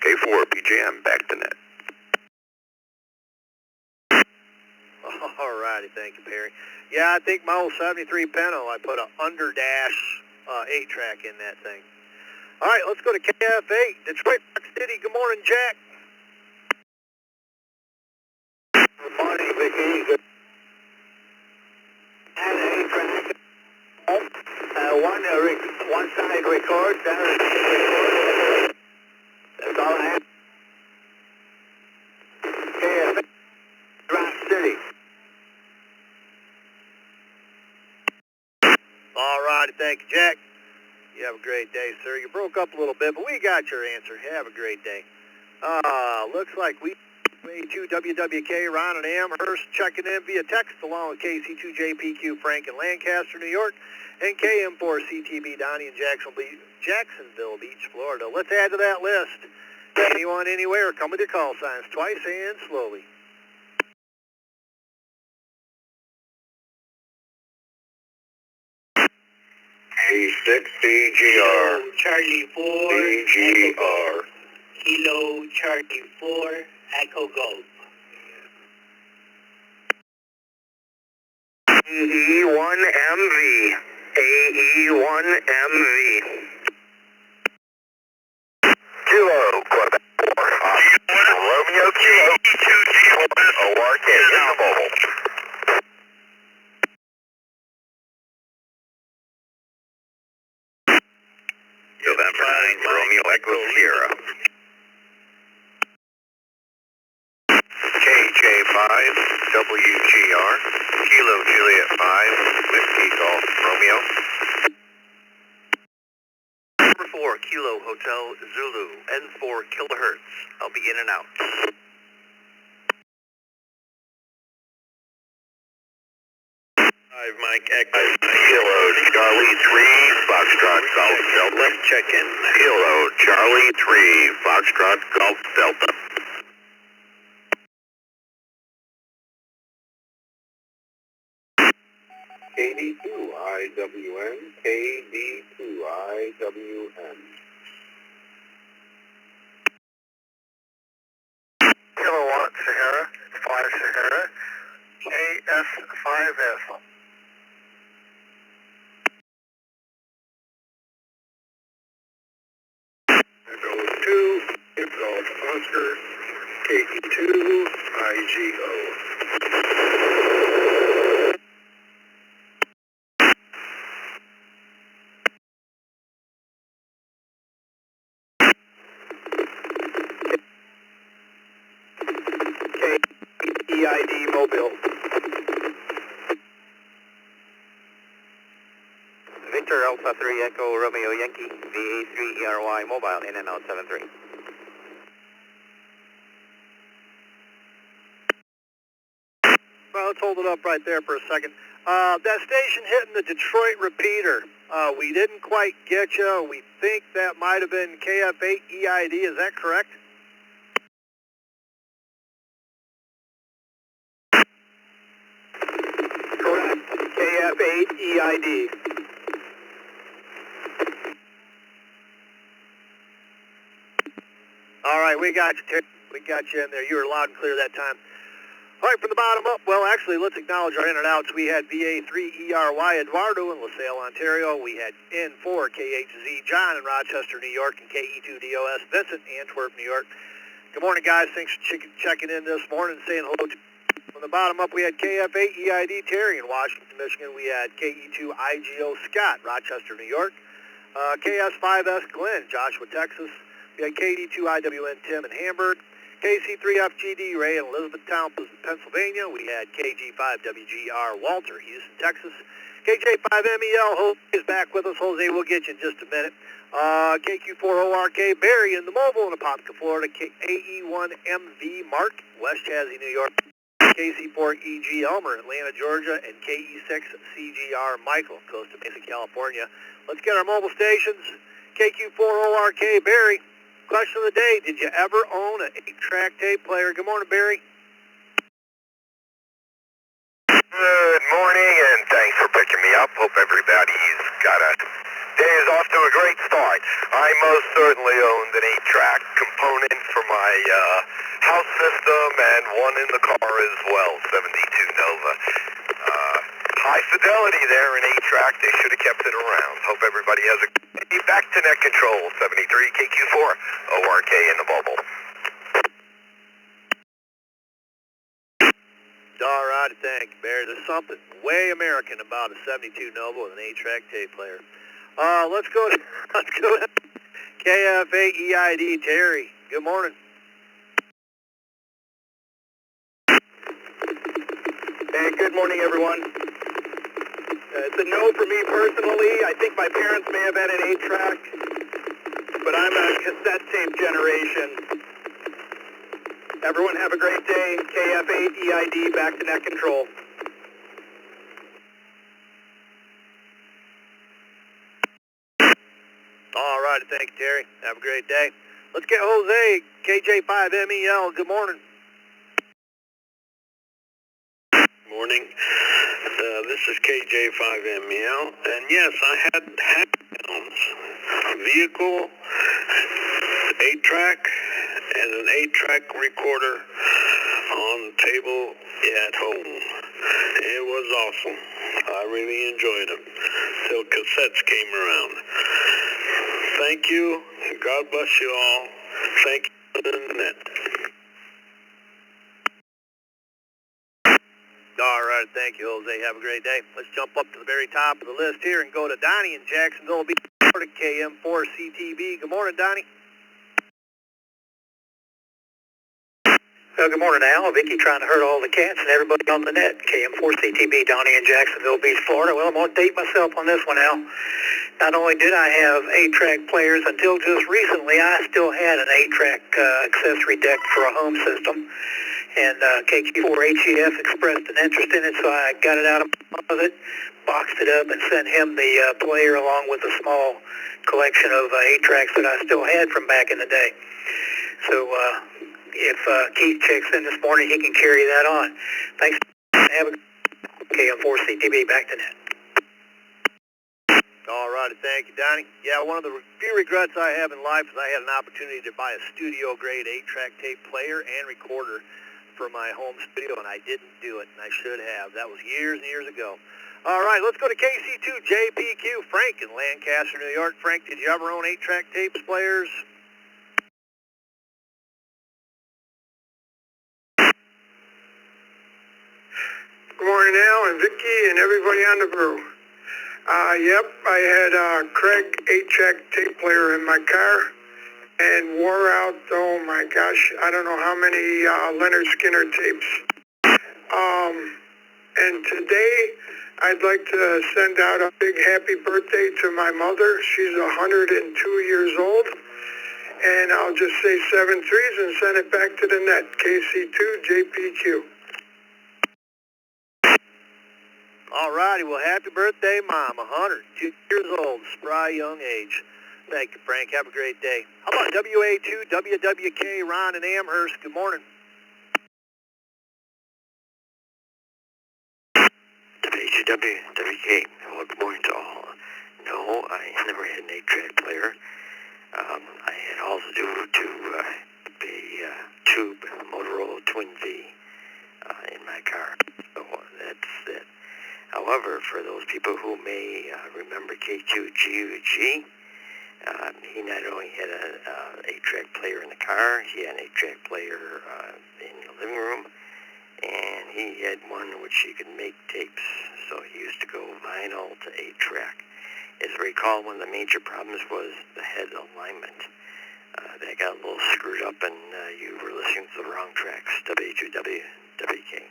K4 PJM, back to net. All righty, thank you, Perry. Yeah, I think my old 73 Pinto, I put an under-dash 8-track in that thing. All right, let's go to KF8, Detroit Park City. Good morning, Jack. Good morning, Vicky. Good. And an 8-track. One side records, the other side records. That's all I have. KF8, Rock City. All righty, thank you, Jack. You have a great day, sir. You broke up a little bit, but we got your answer. Have a great day. Looks like we A2 WWK, Ron and Amherst checking in via text along with KC2JPQ Frank in Lancaster, New York, and KM4 CTB Donnie in Jacksonville Beach, Florida. Let's add to that list. Anyone, anywhere, come with your call signs twice and slowly. A6 BGR. Charlie 4. BGR. Kilo Charlie 4. Echo Golf. E1MV. AE1MV. Kilo, Quebec 4. Romeo Kilo. ORK in the mobile. November 9th, Romeo Echo Sierra. KJ5, WGR, Kilo Juliet 5, Whiskey Golf Romeo. Number 4, Kilo Hotel Zulu, N4 kilohertz. I'll be in and out. 5 Mike Echo, Kilo Charlie 3, Foxtrot Golf Delta. Let's check in. Kilo Charlie 3, Foxtrot Golf Delta. KD2IWN, KD2IWN. Kilowatt Sahara, 5 Sahara, AS5S. Echo 2, Echo Oscar, KD2, IGO. EID Mobile. Victor Alpha 3 Echo Romeo Yankee, VA3 ERY Mobile, in and out 73. Well, let's hold it up right there for a second. That station hitting the Detroit repeater. We didn't quite get you. We think that might have been KF8 EID. Is that correct? Correct. KF8 EID. All right, we got you, Terry. We got you in there. You were loud and clear that time. All right, from the bottom up, well, actually, let's acknowledge our in and outs. We had VA3ERY Eduardo in LaSalle, Ontario. We had N4KHZ John in Rochester, New York, and KE2DOS Vincent in Antwerp, New York. Good morning, guys. Thanks for checking in this morning, saying hello. From the bottom up, we had KF8 EID Terry in Washington, Michigan. We had KE2IGO Scott, Rochester, New York. KS5S Glenn, Joshua, Texas. We had KD2IWN Tim in Hamburg. KC3FGD Ray in Elizabethtown, Pennsylvania. We had KG5WGR Walter, Houston, Texas. KJ5MEL Jose is back with us. Jose, we'll get you in just a minute. KQ4ORK Barry in the mobile in Apopka, Florida. AE1MV Mark, West Chazy, New York. KC4EG Elmer, Atlanta, Georgia. And KE6CGR Michael, Costa Mesa, California. Let's get our mobile stations. KQ4ORK Barry. Question of the day, did you ever own an 8-track tape player? Good morning, Barry. Good morning, and thanks for picking me up. Hope everybody's got a day is off to a great start. I most certainly owned an 8-track component for my house system and one in the car as well, 72 Nova. High fidelity there, an 8-track. They should have kept it around. Hope everybody has a good day. Back to net control, 73 KQ4, ORK in the mobile. All right, thank you, Barry. There's something way American about a 72 Nova with an 8-track tape player. Let's go to KF8 EID Terry. Good morning. Hey, good morning, everyone. It's a no for me personally. I think my parents may have had an 8-track, but I'm a cassette tape generation. Everyone have a great day. KF8 EID back to net control. All right, thank you, Terry. Have a great day. Let's get Jose, KJ5MEL. Good morning. Morning. This is KJ5MEL, and yes, I had hand-me-downs, a vehicle, 8-track, and an 8-track recorder on the table at home. It was awesome. I really enjoyed them till cassettes came around. Thank you. God bless you all. Thank you for the net. All right, thank you, Jose. Have a great day. Let's jump up to the very top of the list here and go to Donnie in Jacksonville, Florida, KM4CTB. Good morning, Donnie. Good morning, Al. Vicky trying to hurt all the cats and everybody on the net. KM4CTB, Donnie in Jacksonville Beach, Florida. Well, I'm going to date myself on this one, Al. Not only did I have 8-track players, until just recently, I still had an 8-track accessory deck for a home system. And KQ4HEF expressed an interest in it, so I got it out of it, boxed it up, and sent him the player along with a small collection of 8-tracks that I still had from back in the day. So if Keith checks in this morning, he can carry that on. Thanks. Have a KM4CTB back to net. All righty, thank you, Donnie. Yeah, one of the few regrets I have in life is I had an opportunity to buy a studio-grade 8-track tape player and recorder for my home studio, and I didn't do it, and I should have. That was years and years ago. All right, let's go to KC2JPQ. Frank in Lancaster, New York. Frank, did you ever own 8-track tapes players? Good morning, Al and Vicky and everybody on the brew. Yep, I had a Craig 8-track tape player in my car and wore out, oh my gosh, I don't know how many Leonard Skinner tapes. And today I'd like to send out a big happy birthday to my mother. She's 102 years old. And I'll just say 7 threes and send it back to the net, KC2JPQ. All righty, well, happy birthday, Mom. 102 years old, spry young age. Thank you, Frank. Have a great day. How about WA2WWK, Ron in Amherst? Good morning. WHWWK, well, good morning to all. No, I never had an 8-track player. I had also due to a tube Motorola Twin V in my car. So that's it. However, for those people who may remember KQGUG, he not only had an 8-track player in the car, he had an 8-track player in the living room, and he had one which he could make tapes. So he used to go vinyl to 8-track. As I recall, one of the major problems was the head alignment. That got a little screwed up, and you were listening to the wrong tracks. WHWWK.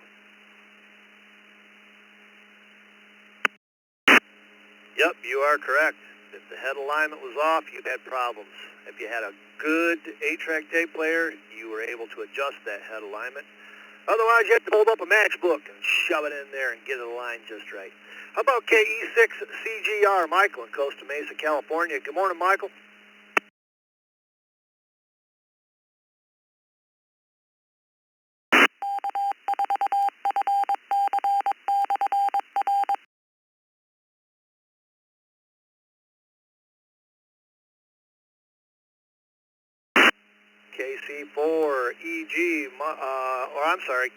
Yep, you are correct. If the head alignment was off, you had problems. If you had a good 8-track tape player, you were able to adjust that head alignment. Otherwise, you have to hold up a matchbook and shove it in there and get it aligned just right. How about KE6CGR, Michael in Costa Mesa, California? Good morning, Michael. KC4EG,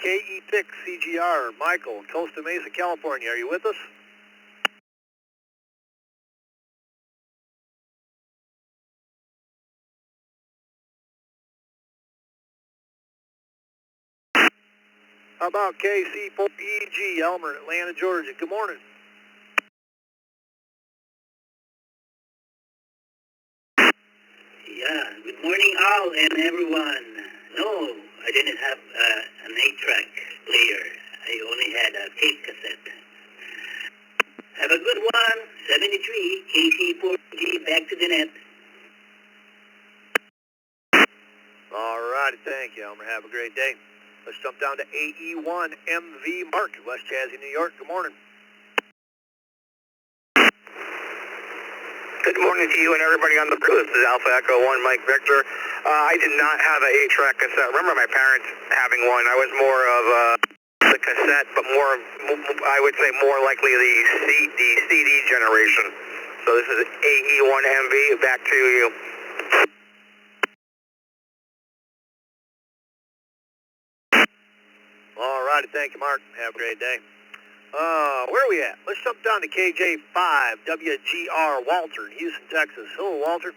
KE6CGR, Michael, Costa Mesa, California. Are you with us? How about KC4EG, Elmer, Atlanta, Georgia? Good morning. Yeah, good morning all and everyone. No, I didn't have an 8-track player. I only had a tape cassette. Have a good one. 73, KC4G, back to the net. All righty, thank you, Elmer. Have a great day. Let's jump down to AE1MV Mark, West Jazzy, New York. Good morning. Good morning to you and everybody on the brew. This is Alpha Echo 1 Mike Victor. I did not have an 8-track cassette. I remember my parents having one. I was more of the cassette, but more, I would say more likely the CD generation. So this is AE1MV. Back to you. All righty, thank you, Mark. Have a great day. Where are we at? Let's jump down to KJ5, WGR Walter in Houston, Texas. Hello, Walter.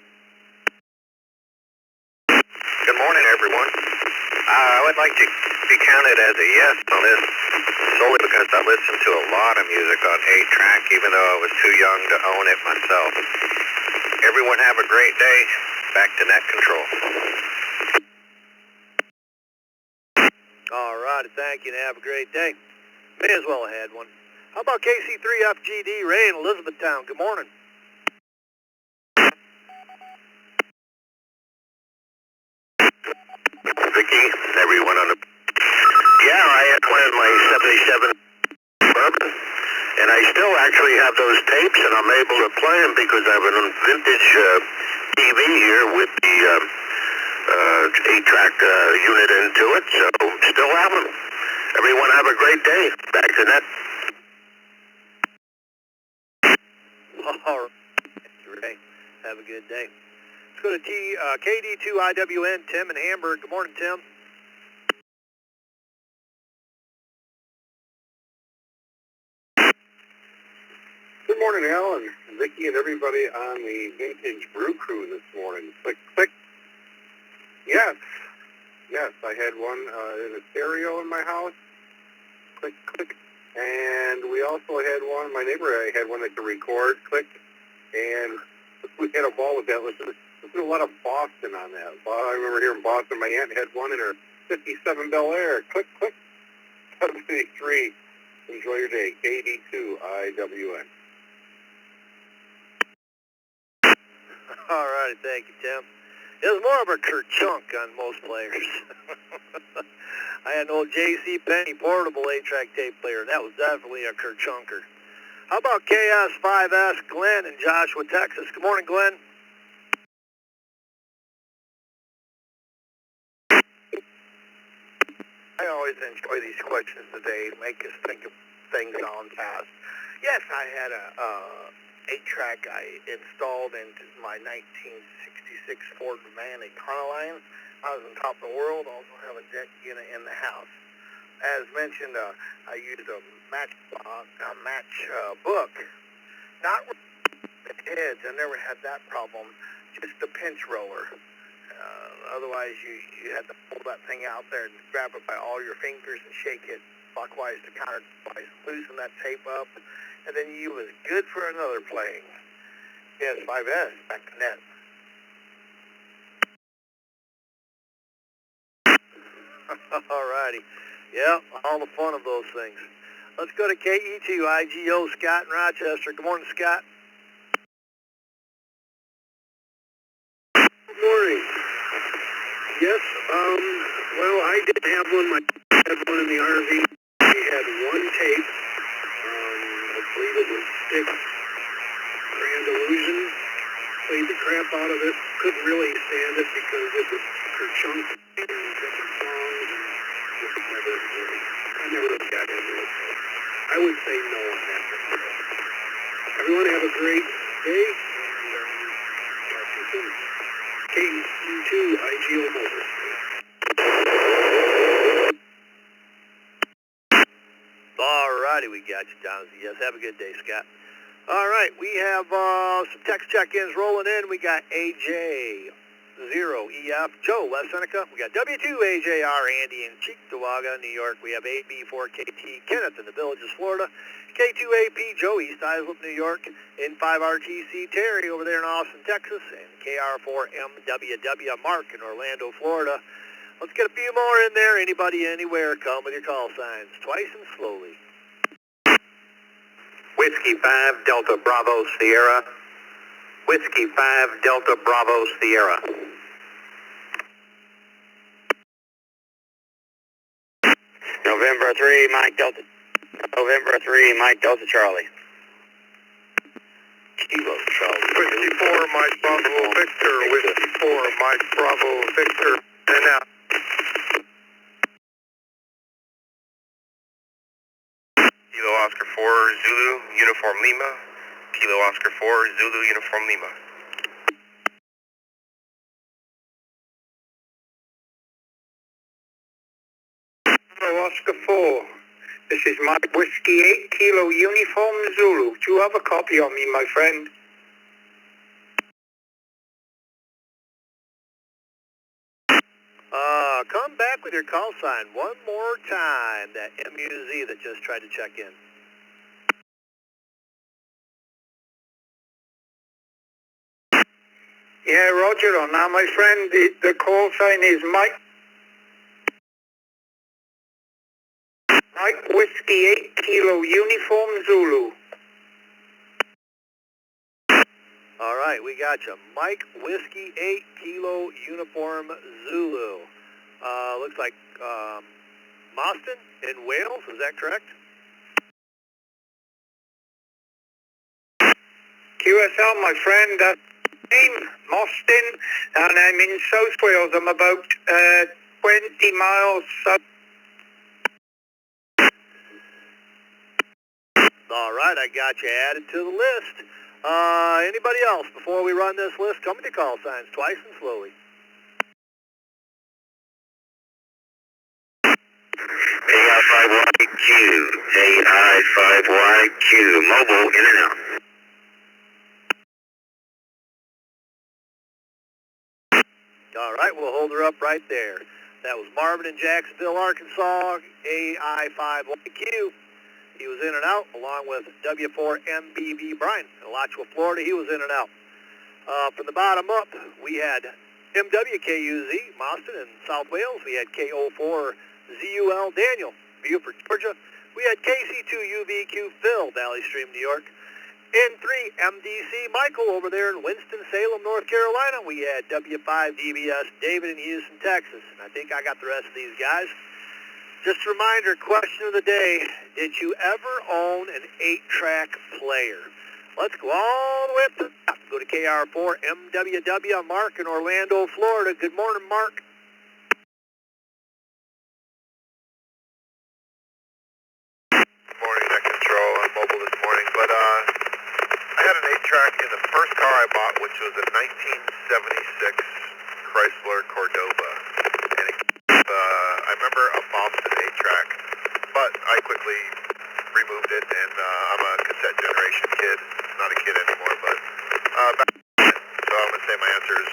Good morning, everyone. I would like to be counted as a yes on this solely because I listened to a lot of music on 8-track, even though I was too young to own it myself. Everyone have a great day. Back to net control. All right, thank you, and have a great day. May as well have had one. How about KC3FGD, Ray in Elizabethtown? Good morning. Vicky, everyone on the... Yeah, I had one in my 77 Bourbon, and I still actually have those tapes, and I'm able to play them because I have a vintage TV here with the 8-track unit into it, so still have them. Everyone have a great day. Back to net. All right, Ray. Have a good day. Let's go to KD2IWN, Tim in Hamburg. Good morning, Tim. Good morning, Alan, Vicky, and everybody on the Vintage Brew Crew this morning. Click, click. Yes, I had one in a stereo in my house. Click, click. And we also had one, my neighbor had one that could record. Click. And we had a ball with that. Listen to a lot of Boston on that. I remember hearing Boston. My aunt had one in her 57 Bel Air. Click, click. 73. Enjoy your day. KD2IWN. All right, thank you, Tim. It was more of a kerchunk on most players. I had an old J.C. Penney portable 8-track tape player, and that was definitely a kerchunker. How about KS5S, Glenn in Joshua, Texas? Good morning, Glenn. I always enjoy these questions today, make us think of things on past. Yes, I had a 8-track I installed into my 1966 Ford van Econoline. I was on top of the world, also have a deck unit in the house. As mentioned, I used a match book. Not with heads, I never had that problem, just the pinch roller. Otherwise, you had to pull that thing out there and grab it by all your fingers and shake it clockwise to counterclockwise, loosen that tape up, and then you was good for another playing. Yes, 5S, back to net. All righty. Yeah, all the fun of those things. Let's go to KE2IGO, Scott in Rochester. Good morning, Scott. Good morning. Yes, well, I didn't have one. My dad had one in the RV. We had one tape. I believe it was 6 Grand Illusion. Played the crap out of it. Couldn't really stand it because it was kerchunk and different songs. And just I never really got into it. I would say no on that. Everyone have a great day. And talk to you soon. KE2IGO Motors. All righty, we got you, Donzie. Yes, have a good day, Scott. All right, we have some text check-ins rolling in. We got AJ0EF, Joe, West Seneca. We got W2AJR, Andy in Cheektowaga, New York. We have AB4KT, Kenneth in the Villages, Florida. K2AP, Joe, East Islip, New York. N5RTC, Terry over there in Austin, Texas. And KR4MWW, Mark in Orlando, Florida. Let's get a few more in there. Anybody, anywhere, come with your call signs. Twice and slowly. Whiskey 5, Delta Bravo Sierra. Whiskey 5, Delta Bravo Sierra. November 3, Mike Delta. November 3, Mike Delta Charlie. Kilo Charlie. Whiskey 4, Mike Bravo Victor. Whiskey 4, Mike Bravo Victor. And out. Kilo Oscar 4, Zulu, Uniform Lima. Kilo Oscar 4, Zulu, Uniform Lima. Kilo Oscar 4, This is Mike Whiskey 8 Kilo Uniform Zulu. Do you have a copy of me, my friend? Come back with your call sign one more time. That MUZ that just tried to check in. Yeah, roger on that, my friend. The call sign is Mike Whiskey 8 Kilo Uniform Zulu. All right, we got you. Mike Whiskey 8 Kilo Uniform Zulu. Looks like Moston in Wales, is that correct? QSL, my friend. Name Moston, and I'm in South Wales. I'm about 20 miles south. All right, I got you added to the list. Anybody else before we run this list? Come with your call signs twice and slowly. AI5YQ, AI5YQ, mobile in and out. All right, we'll hold her up right there. That was Marvin in Jacksonville, Arkansas, AI5YQ. He was in and out, along with W4MBV Brian in Alachua, Florida. He was in and out. From the bottom up, we had MWKUZ, Moston in South Wales. We had KO4ZUL Daniel, Beaufort, Georgia. We had KC2UVQ Phil, Valley Stream, New York. N3 MDC Michael over there in Winston-Salem, North Carolina. We had W5DBS David in Houston, Texas. And I think I got the rest of these guys. Just a reminder, question of the day, did you ever own an 8-track player? Let's go all the way up to the top. Go to KR4 MWW, Mark in Orlando, Florida. Good morning, Mark. Good morning, Net Control. I'm mobile this morning, but I had an 8-track in the first car I bought, which was a 1976 Chrysler Cordoba. And I remember a Boston 8-track, but I quickly removed it, and I'm a cassette generation kid. Not a kid anymore, but back then. So I'm going to say my answer is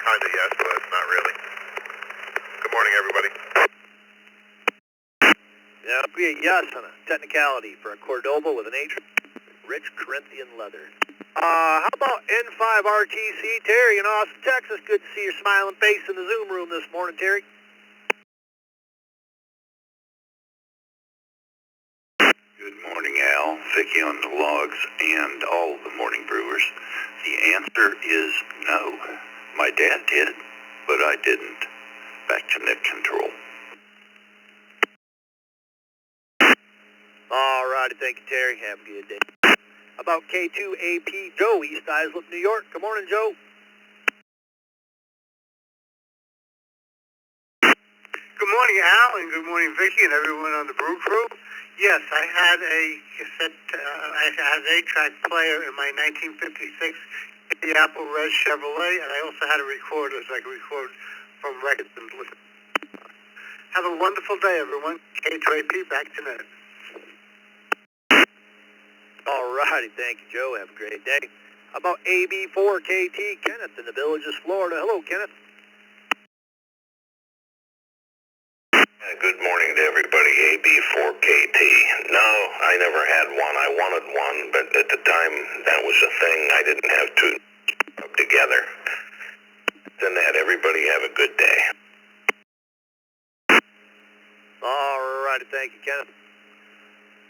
kind of yes, but not really. Good morning, everybody. Yeah, it'll be a yes on a technicality for a Cordoba with an 8-track, rich Corinthian leather. How about N5 RTC Terry in Austin, Texas? Good to see your smiling face in the Zoom room this morning, Terry. Good morning, Al, Vicky on the logs, and all the morning brewers. The answer is no. My dad did, but I didn't. Back to net control. All righty, thank you, Terry. Have a good day. How about K2AP Joe, East Islip, New York? Good morning, Joe. Good morning, Al, and good morning, Vicky, and everyone on the Brew Crew. Yes, I had a cassette, I had an 8-track player in my 1956 Apple Red Chevrolet, and I also had a recorder so I could record from records and listen. Have a wonderful day, everyone. K2AP, back to net. All righty, thank you, Joe. Have a great day. How about AB4KT Kenneth in the Villages, Florida? Hello, Kenneth. Good morning to everybody, AB4KT. No, I never had one. I wanted one, but at the time that was a thing. I didn't have to put together. Than that, everybody have a good day. All righty, thank you, Kenneth.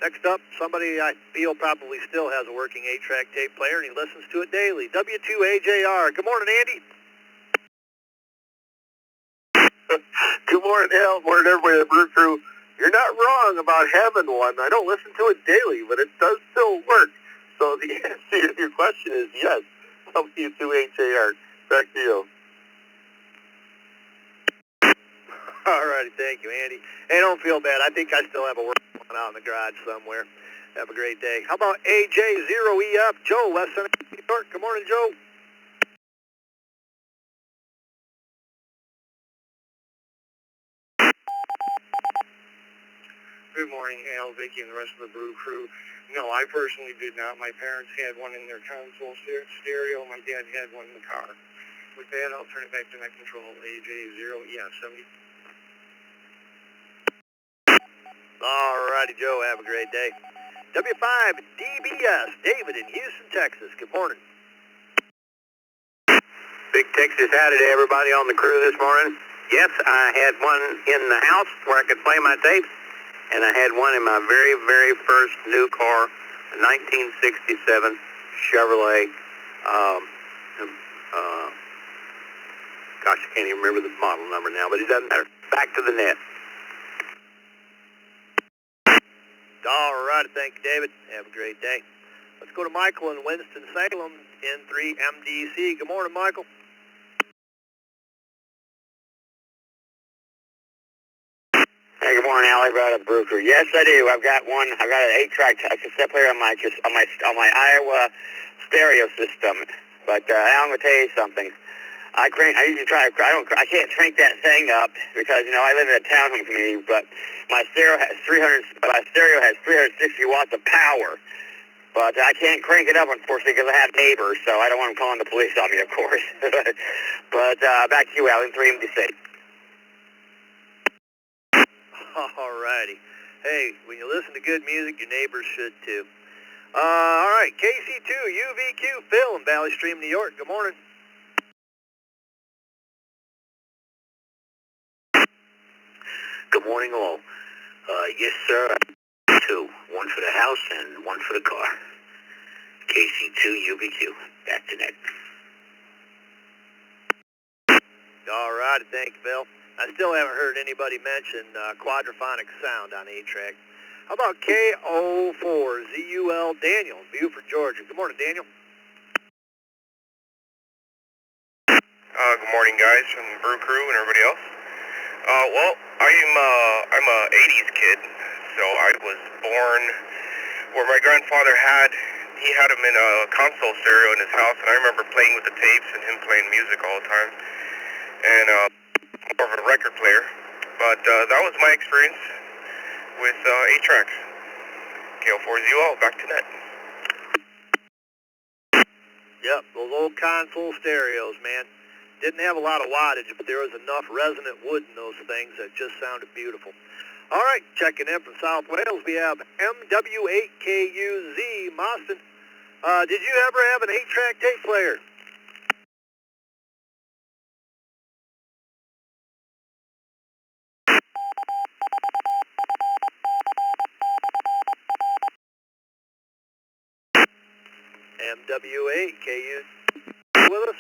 Next up, somebody I feel probably still has a working 8-track tape player, and he listens to it daily. W2AJR. Good morning, Andy. Good morning, Al. Morning, everybody at the Brew Crew. You're not wrong about having one. I don't listen to it daily, but it does still work. So the answer to your question is yes. W2HAR. Back to you. All righty, thank you, Andy. Hey, don't feel bad. I think I still have a working one out in the garage somewhere. Have a great day. How about AJ0EF Joe, West Center, New York? Good morning, Joe. Good morning, Al, Vicky, and the rest of the Brew crew. No, I personally did not. My parents had one in their console stereo. My dad had one in the car. With that, I'll turn it back to net control. AJ0, 70. All righty, Joe. Have a great day. W5 DBS, David in Houston, Texas. Good morning. Big Texas howdy to everybody on the crew this morning. Yes, I had one in the house where I could play my tapes, and I had one in my very, very first new car, a 1967 Chevrolet. Gosh, I can't even remember the model number now, but it doesn't matter. Back to the net. All right, thank you, David. Have a great day. Let's go to Michael in Winston-Salem, N3MDC. Good morning, Michael. Hey, good morning, Al. About a Brew Crew. Yes, I do. I've got one. I've got an 8-track cassette player on my Iowa stereo system. But Al, I'm gonna tell you something. I usually try. I can't crank that thing up because I live in a townhome community. But my stereo has 360 watts of power. But I can't crank it up, unfortunately, because I have neighbors, so I don't want them calling the police on me, of course. But back to you, Al, in 3MDC. All righty. Hey, when you listen to good music, your neighbors should too. All right, KC2, UVQ, Phil in Valley Stream, New York. Good morning. Good morning, all. Yes, sir. Two. One for the house and one for the car. KC2 UVQ. Back to net. All righty, thank you, Phil. I still haven't heard anybody mention quadraphonic sound on 8-track. How about KO4ZUL Daniel, Beaufort, Georgia. Good morning, Daniel. Good morning, guys, from the Brew Crew and everybody else. Well, I'm a 80s kid, so I was born where my grandfather had him in a console stereo in his house, and I remember playing with the tapes and him playing music all the time, and more of a record player. But that was my experience with 8-tracks. KO4ZUL, back to net. Yep, those old console stereos, man. Didn't have a lot of wattage, but there was enough resonant wood in those things that just sounded beautiful. All right, checking in from South Wales, we have MW8KUZ, Moston. Did you ever have an 8-track tape player? MW8KUZ with us?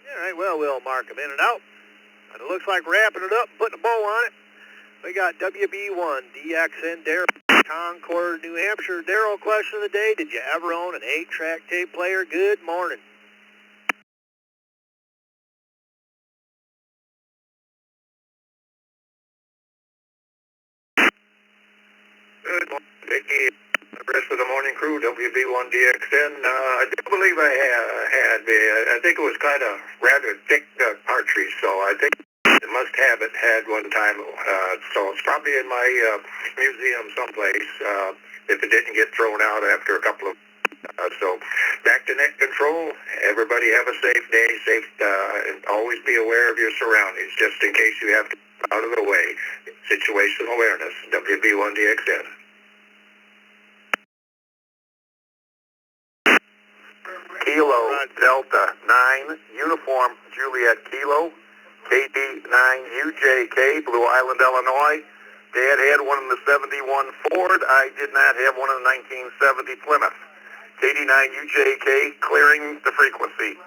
All right, well, we'll mark them in and out. And it looks like wrapping it up, putting a bow on it. We got WB1, DXN, Darrell, Concord, New Hampshire. Darrell, question of the day, did you ever own an 8-track tape player? Good morning. Good morning, Vicky. The rest of the morning crew, WB1DXN. I do believe I had. I think it was kind of rather thick cartridge, so I think it must have had one time. So it's probably in my museum someplace if it didn't get thrown out after a couple of. So back to net control. Everybody have a safe day. And always be aware of your surroundings, just in case you have to get out of the way. Situational awareness. WB1DXN. Kilo Delta 9 Uniform Juliet Kilo KD9UJK, Blue Island, Illinois. Dad had one in the 71 Ford. I did not have one in the 1970 Plymouth. KD9UJK, clearing the frequency.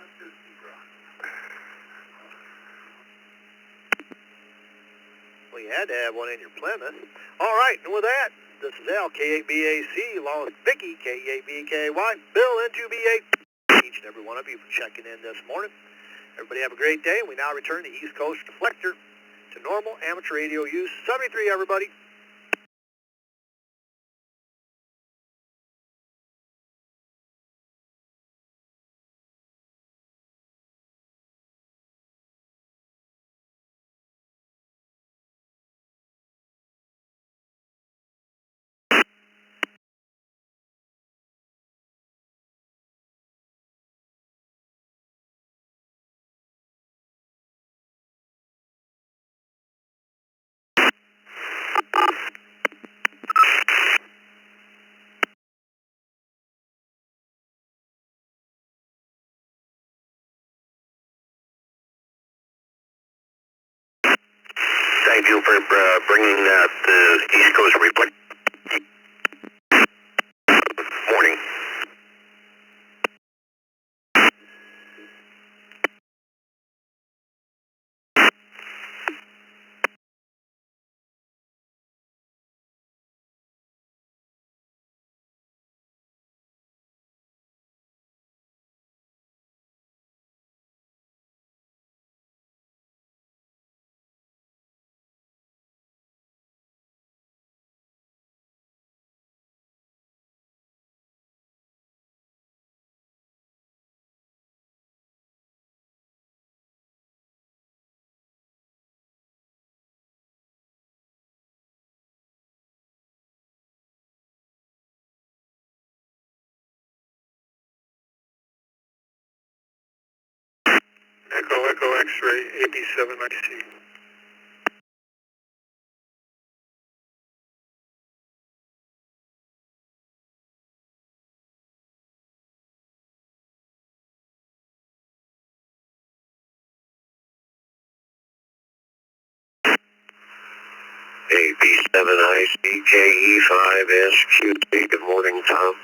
Well, you had to have one in your Plymouth. All right, and with that, this is Al, K8BAC, along with Vicky, K8BKY, Bill, N2B8. Each and every one of you for checking in this morning. Everybody have a great day. We now return to East Coast Reflector to normal amateur radio use. 73, everybody. Thank you for bringing the East Coast replay. Morning. Echo X-ray 87 IC. AB7IC KE5SQT. Good morning, Tom.